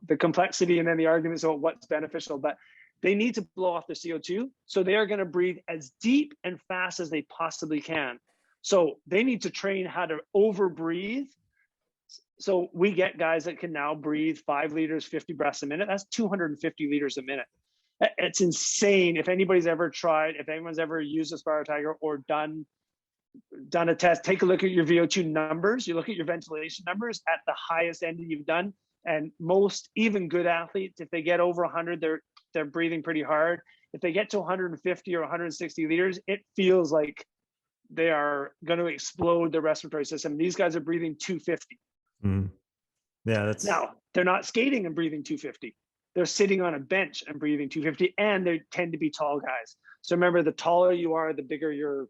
the complexity and then the arguments about what's beneficial, but they need to blow off the CO2. So they are going to breathe as deep and fast as they possibly can. So they need to train how to over breathe. So we get guys that can now breathe 5 liters, 50 breaths a minute. That's 250 liters a minute. It's insane. If anybody's ever tried, if anyone's ever used a Spiro Tiger or done a test, take a look at your VO2 numbers. You look at your ventilation numbers at the highest end that you've done. And most, even good athletes, if they get over 100, they're breathing pretty hard. If they get to 150 or 160 liters, it feels like they are going to explode the respiratory system. These guys are breathing 250. Yeah, that's now they're not skating and breathing 250. They're sitting on a bench and breathing 250, and they tend to be tall guys. So remember, the taller you are, the bigger your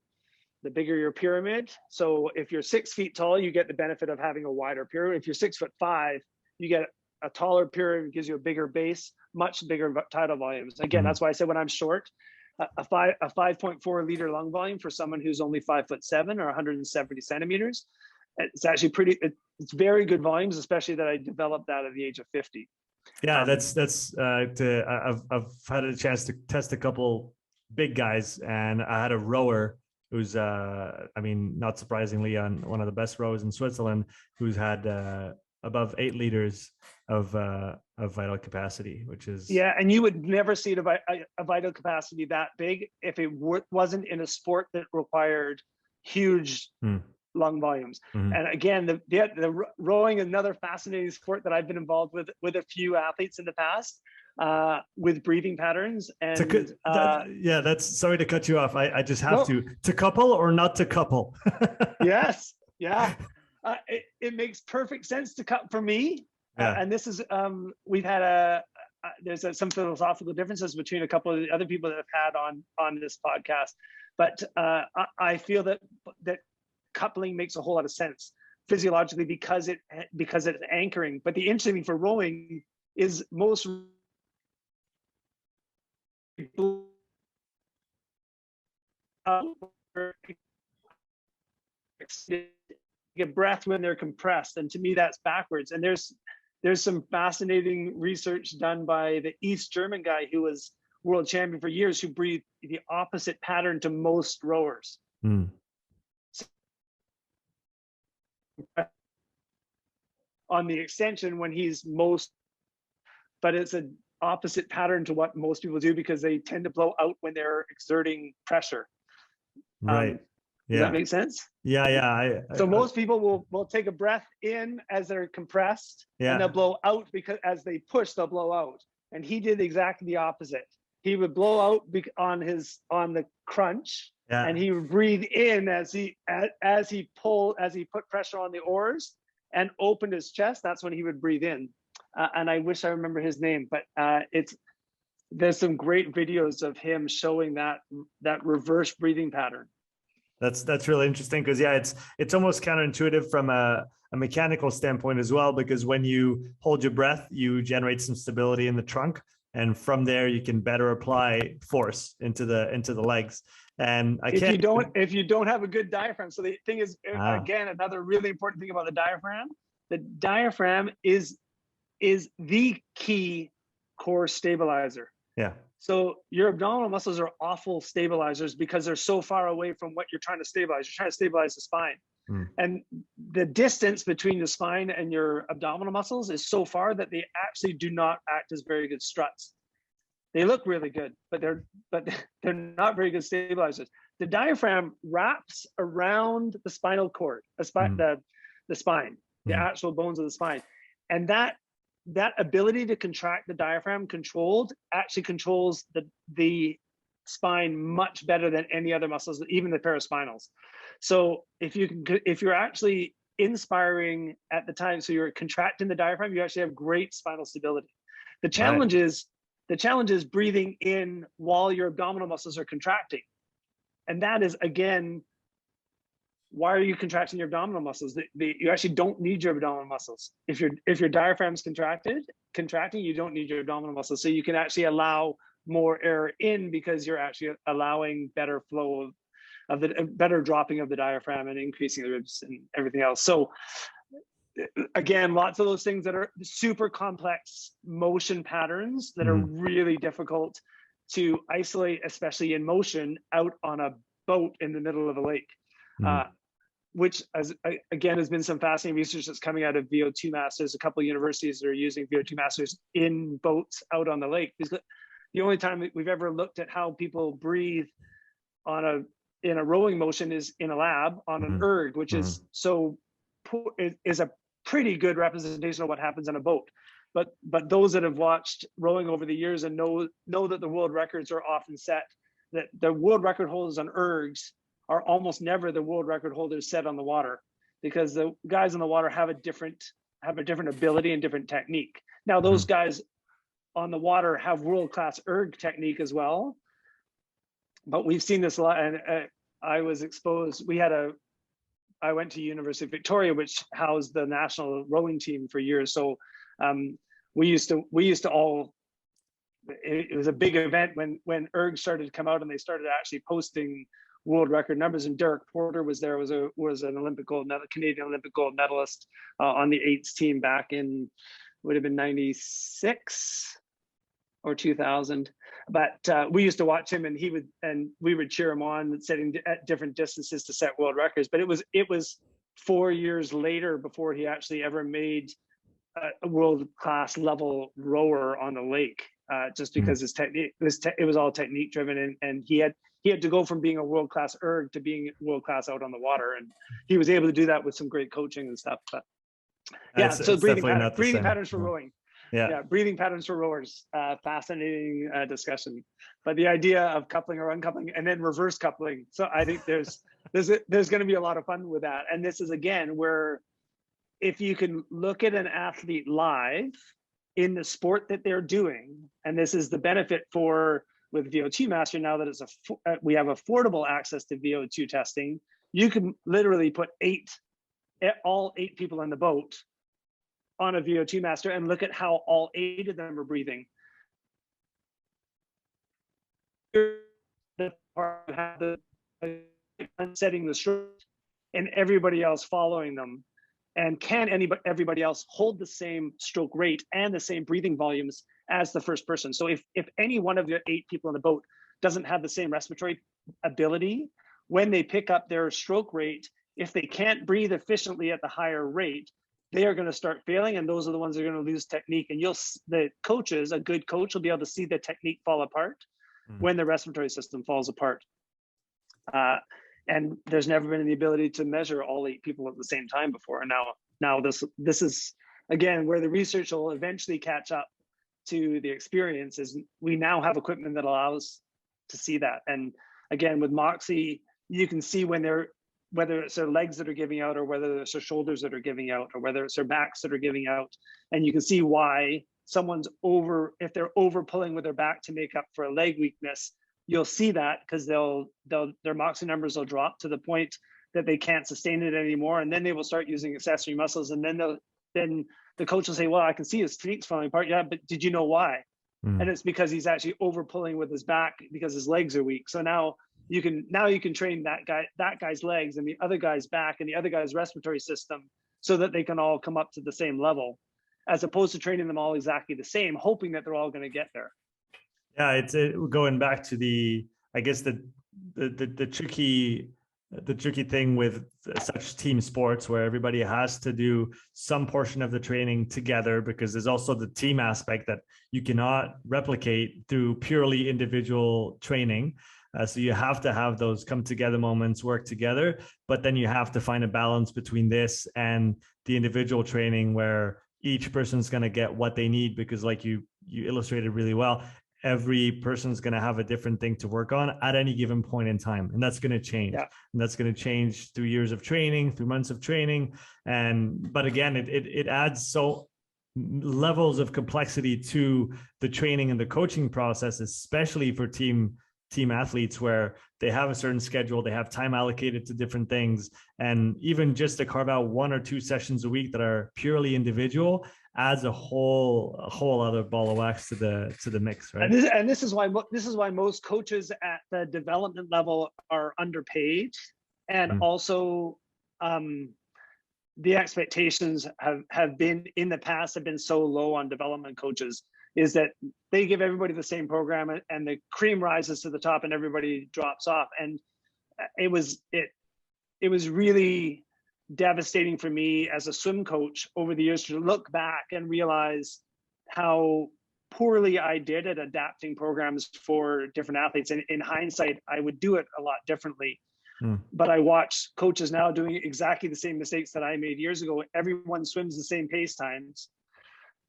pyramid. So if you're 6 feet tall, you get the benefit of having a wider pyramid. If you're 6'5", you get a taller pyramid, gives you a bigger base, much bigger tidal volumes. Again, that's why I said when I'm short, a 5.4 liter lung volume for someone who's only 5'7" or 170 centimeters. It's actually it's very good volumes, especially that I developed that at the age of 50. Yeah, I've had a chance to test a couple big guys, and I had a rower who's not surprisingly on one of the best rowers in Switzerland, who's had above 8 liters of vital capacity, which is and you would never see a vital capacity that big if it wasn't in a sport that required huge lung volumes. And again, the rowing is another fascinating sport that I've been involved with a few athletes in the past with breathing patterns. And that's sorry to cut you off. I just have to couple or not to couple. Yes. Yeah. It makes perfect sense to cut for me. And this is we've had there's some philosophical differences between a couple of the other people that have had on this podcast, but I feel that coupling makes a whole lot of sense physiologically because it's anchoring. But the interesting thing for rowing is most get breath when they're compressed, and to me that's backwards. And there's some fascinating research done by the East German guy who was world champion for years, who breathed the opposite pattern to most rowers. On the extension when he's but it's an opposite pattern to what most people do because they tend to blow out when they're exerting pressure. Right. Does that make sense? So most people will take a breath in as they're compressed, and they'll blow out because as they push, they'll blow out. And he did exactly the opposite. He would blow out on the crunch, and he would breathe in as he put pressure on the oars, and opened his chest, that's when he would breathe in. And I wish I remember his name, but there's some great videos of him showing that reverse breathing pattern. That's really interesting, because it's almost counterintuitive from a mechanical standpoint as well, because when you hold your breath, you generate some stability in the trunk, and from there you can better apply force into the legs. And if you don't have a good diaphragm. So the thing is, again, another really important thing about the diaphragm is the key core stabilizer. Yeah. So your abdominal muscles are awful stabilizers because they're so far away from what you're trying to stabilize. You're trying to stabilize the spine. And the distance between the spine and your abdominal muscles is so far that they actually do not act as very good struts. They look really good, but they're not very good stabilizers. The diaphragm wraps around the spinal cord, the spine, the actual bones of the spine, and that ability to contract the diaphragm actually controls the spine much better than any other muscles, even the paraspinals. So if you're actually inspiring at the time, so you're contracting the diaphragm, you actually have great spinal stability. The challenge is breathing in while your abdominal muscles are contracting. And that is, again, why are you contracting your abdominal muscles? You actually don't need your abdominal muscles. If your diaphragm's contracting, you don't need your abdominal muscles. So you can actually allow more air in because you're actually allowing better flow of the better dropping of the diaphragm and increasing the ribs and everything else. So again, lots of those things that are super complex motion patterns that are really difficult to isolate, especially in motion out on a boat in the middle of a lake. Which has been some fascinating research that's coming out of VO2 Masters. A couple of universities that are using VO2 Masters in boats out on the lake. Because the only time we've ever looked at how people breathe in a rowing motion is in a lab on an erg, which is a pretty good representation of what happens on a boat. But those that have watched rowing over the years and know that the world records are often set, that the world record holders on ergs are almost never the world record holders set on the water, because the guys on the water have a different ability and different technique. Now those guys on the water have world-class erg technique as well, but we've seen this a lot. And I was exposed. I went to University of Victoria, which housed the national rowing team for years. So we used to all. It was a big event when erg started to come out, and they started actually posting world record numbers. And Derek Porter was there, was an Olympic Canadian Olympic gold medalist on the 8s team back in, would have been 96 or 2000. But we used to watch him, and we would cheer him on, setting at different distances to set world records. But it was 4 years later before he actually ever made a world-class level rower on the lake, just because his technique, it was all technique driven, and he had to go from being a world-class erg to being world-class out on the water. And he was able to do that with some great coaching and stuff. But yeah, so breathing patterns for rowing. Yeah, breathing patterns for rowers. Fascinating discussion. But the idea of coupling or uncoupling and then reverse coupling. So I think there's going to be a lot of fun with that. And this is, again, where if you can look at an athlete live in the sport that they're doing, and this is the benefit with VO2 Master, now that we have affordable access to VO2 testing, you can literally put all eight people in the boat on a VO2 Master and look at how all 8 of them are breathing. Setting the stroke and everybody else following them. And can everybody else hold the same stroke rate and the same breathing volumes as the first person? So if any one of the 8 people in the boat doesn't have the same respiratory ability, when they pick up their stroke rate, if they can't breathe efficiently at the higher rate, they are going to start failing, and those are the ones that are going to lose technique. And a good coach will be able to see the technique fall apart when the respiratory system falls apart. And there's never been the ability to measure all 8 people at the same time before. And now this is, again, where the research will eventually catch up to the experience, is we now have equipment that allows to see that. And again, with Moxy, you can see when whether it's their legs that are giving out, or whether it's their shoulders that are giving out, or whether it's their backs that are giving out. And you can see why if they're over pulling with their back to make up for a leg weakness, you'll see that because their Moxie numbers will drop to the point that they can't sustain it anymore. And then they will start using accessory muscles. And then the coach will say, well, I can see his feet's falling apart. Yeah, but did you know why? And it's because he's actually over pulling with his back because his legs are weak. So now you can train that guy's legs and the other guy's back and the other guy's respiratory system so that they can all come up to the same level, as opposed to training them all exactly the same, hoping that they're all going to get there. Yeah, it's going back to the tricky thing with such team sports where everybody has to do some portion of the training together, because there's also the team aspect that you cannot replicate through purely individual training. So you have to have those come together moments, work together, but then you have to find a balance between this and the individual training where each person's going to get what they need, because like you illustrated really well, every person's going to have a different thing to work on at any given point in time. And that's going to change. Yeah. And that's going to change through years of training, through months of training. But again, it adds so levels of complexity to the training and the coaching process, especially for team athletes, where they have a certain schedule, they have time allocated to different things. And even just to carve out 1 or 2 sessions a week that are purely individual adds a whole other ball of wax to the mix, right? And this is why most coaches at the development level are underpaid, and also the expectations have been in the past have been so low on development coaches, is that they give everybody the same program and the cream rises to the top and everybody drops off. And it was really devastating for me as a swim coach over the years to look back and realize how poorly I did at adapting programs for different athletes. And in hindsight, I would do it a lot differently. But I watch coaches now doing exactly the same mistakes that I made years ago. Everyone swims the same pace times.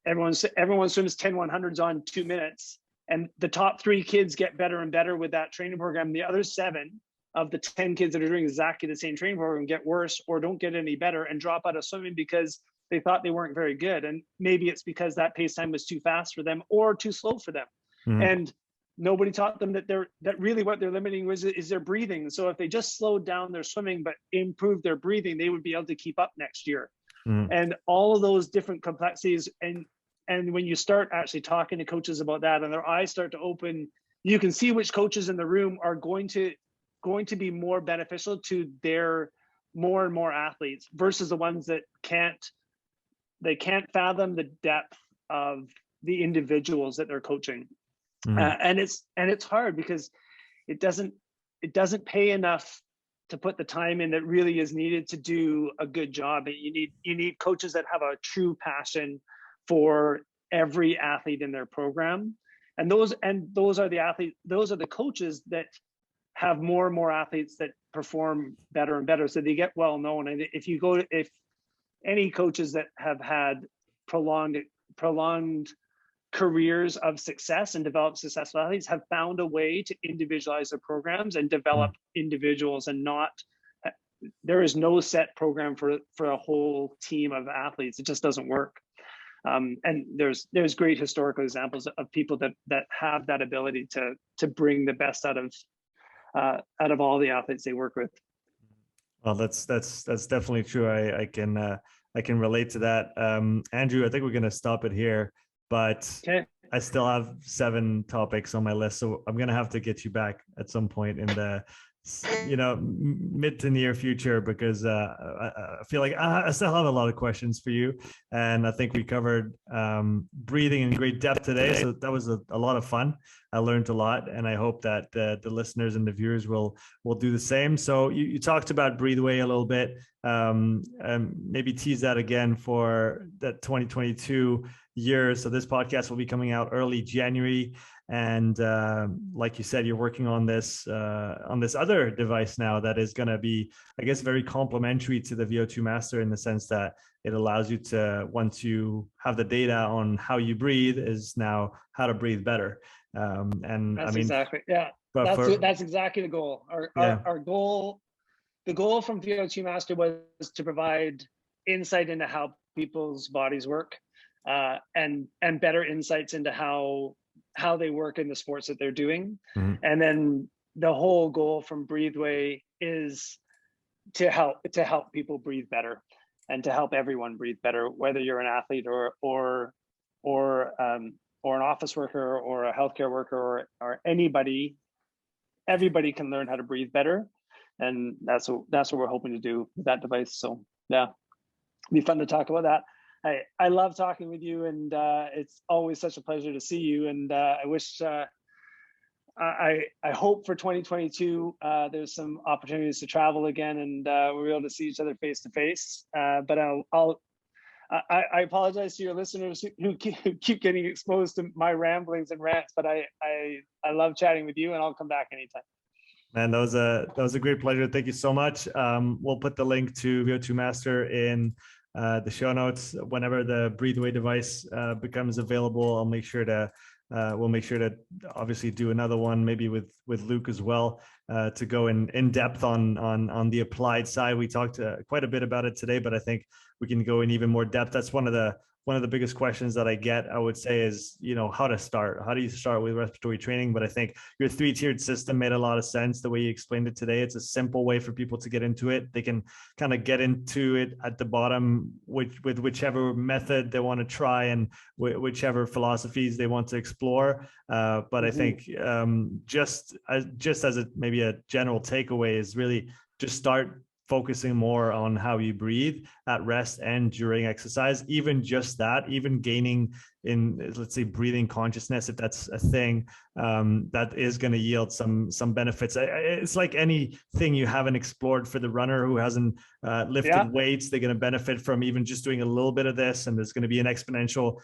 Everyone swims 10 100s on 2 minutes. And the top 3 kids get better and better with that training program. The other 7 of the 10 kids that are doing exactly the same training program get worse or don't get any better and drop out of swimming because they thought they weren't very good. And maybe it's because that pace time was too fast for them or too slow for them. And nobody taught them that really what they're limiting is their breathing. So if they just slowed down their swimming but improved their breathing, they would be able to keep up next year. And all of those different complexities. And when you start actually talking to coaches about that and their eyes start to open, you can see which coaches in the room are going to be more beneficial to their more and more athletes versus the ones that can't fathom the depth of the individuals that they're coaching. And it's hard because it doesn't pay enough to put the time in that really is needed to do a good job. And you need coaches that have a true passion for every athlete in their program. And those are the coaches that have more and more athletes that perform better and better. So they get well known. And if any coaches that have had prolonged careers of success and developed successful athletes have found a way to individualize their programs and develop individuals, and there is no set program for a whole team of athletes. It just doesn't work. And there's great historical examples of people that have that ability to bring the best out of all the athletes they work with. Well, that's definitely true. I can relate to that. Andrew, I think we're going to stop it here, but okay. I still have 7 topics on my list, so I'm going to have to get you back at some point in the mid to near future, because I feel like I still have a lot of questions for you, and I think we covered breathing in great depth today, so that was a lot of fun. I learned a lot, and I hope that the listeners and the viewers will do the same. So you talked about Breathe Away a little bit, and maybe tease that again for that 2022 year. So this podcast will be coming out early January. And like you said, you're working on this other device now that is going to be, I guess, very complementary to the VO2 Master, in the sense that it allows you to, once you have the data on how you breathe, is now how to breathe better. And that's exactly, yeah. That's exactly the goal. Our goal the goal from VO2 Master was to provide insight into how people's bodies work, and better insights into how they work in the sports that they're doing. Mm-hmm. And then the whole goal from Breatheway is to help people breathe better, and to help everyone breathe better, whether you're an athlete or an office worker or a healthcare worker or anybody. Everybody can learn how to breathe better, and that's what we're hoping to do with that device. So yeah, it'd be fun to talk about that. I love talking with you, and it's always such a pleasure to see you. And I wish I hope for 2022 there's some opportunities to travel again, and we're able to see each other face to face. But I apologize to your listeners who keep getting exposed to my ramblings and rants, but I love chatting with you, and I'll come back anytime. Man, that was a great pleasure. Thank you so much. We'll put the link to VO2 Master in the show notes. Whenever the Breatheway device becomes available, we'll make sure to obviously do another one, maybe with Luke as well, to go in depth on the applied side. We talked quite a bit about it today, but I think we can go in even more depth. That's one of the biggest questions that I get, I would say, is, how to start. How do you start with respiratory training? But I think your 3-tiered system made a lot of sense the way you explained it today. It's a simple way for people to get into it. They can kind of get into it at the bottom with whichever method they want to try and whichever philosophies they want to explore. But I think just as maybe a general takeaway is really just start focusing more on how you breathe at rest and during exercise. Even just that, even gaining in, let's say, breathing consciousness, if that's a thing, that is going to yield some benefits. It's like anything you haven't explored. For the runner who hasn't lifted weights, they're going to benefit from even just doing a little bit of this, and there's going to be an exponential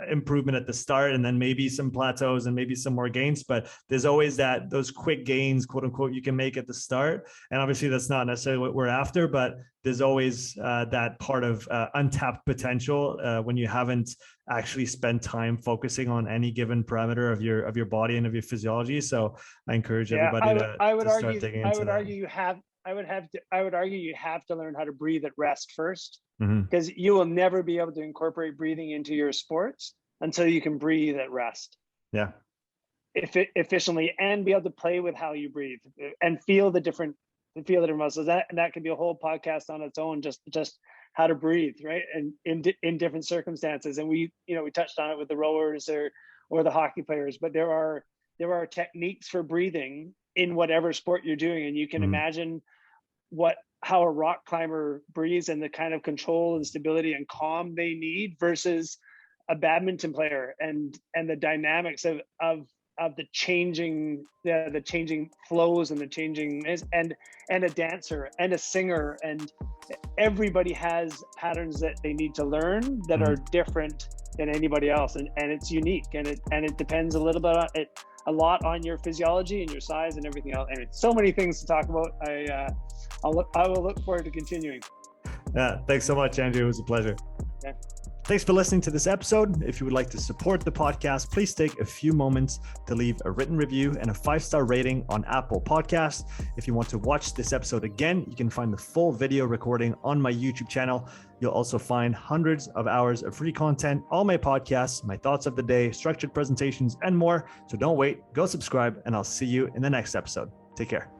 improvement at the start, and then maybe some plateaus and maybe some more gains. But there's always those quick gains, quote unquote, you can make at the start, and obviously that's not necessarily what we're after, but there's always that part of untapped potential when you haven't actually spent time focusing on any given parameter of your body and of your physiology. So I encourage everybody to start digging into that. I would argue you have to learn how to breathe at rest first, Mm-hmm. because you will never be able to incorporate breathing into your sports until you can breathe at rest. Yeah. Efficiently, and be able to play with how you breathe and feel the different muscles. That could be a whole podcast on its own, just how to breathe, right? And in different circumstances. And we touched on it with the rowers or the hockey players, but there are techniques for breathing in whatever sport you're doing. And you can imagine how a rock climber breathes, and the kind of control and stability and calm they need versus a badminton player, and the dynamics of the changing flows and the changing, and a dancer and a singer, and everybody has patterns that they need to learn that are different than anybody else, and it's unique, and it depends a lot on your physiology and your size and everything else. And it's so many things to talk about. I will look forward to continuing. Yeah, thanks so much, Andrew. It was a pleasure. Yeah. Thanks for listening to this episode. If you would like to support the podcast, please take a few moments to leave a written review and a 5-star rating on Apple Podcasts. If you want to watch this episode again, you can find the full video recording on my YouTube channel. You'll also find hundreds of hours of free content, all my podcasts, my thoughts of the day, structured presentations, and more. So don't wait, go subscribe, and I'll see you in the next episode. Take care.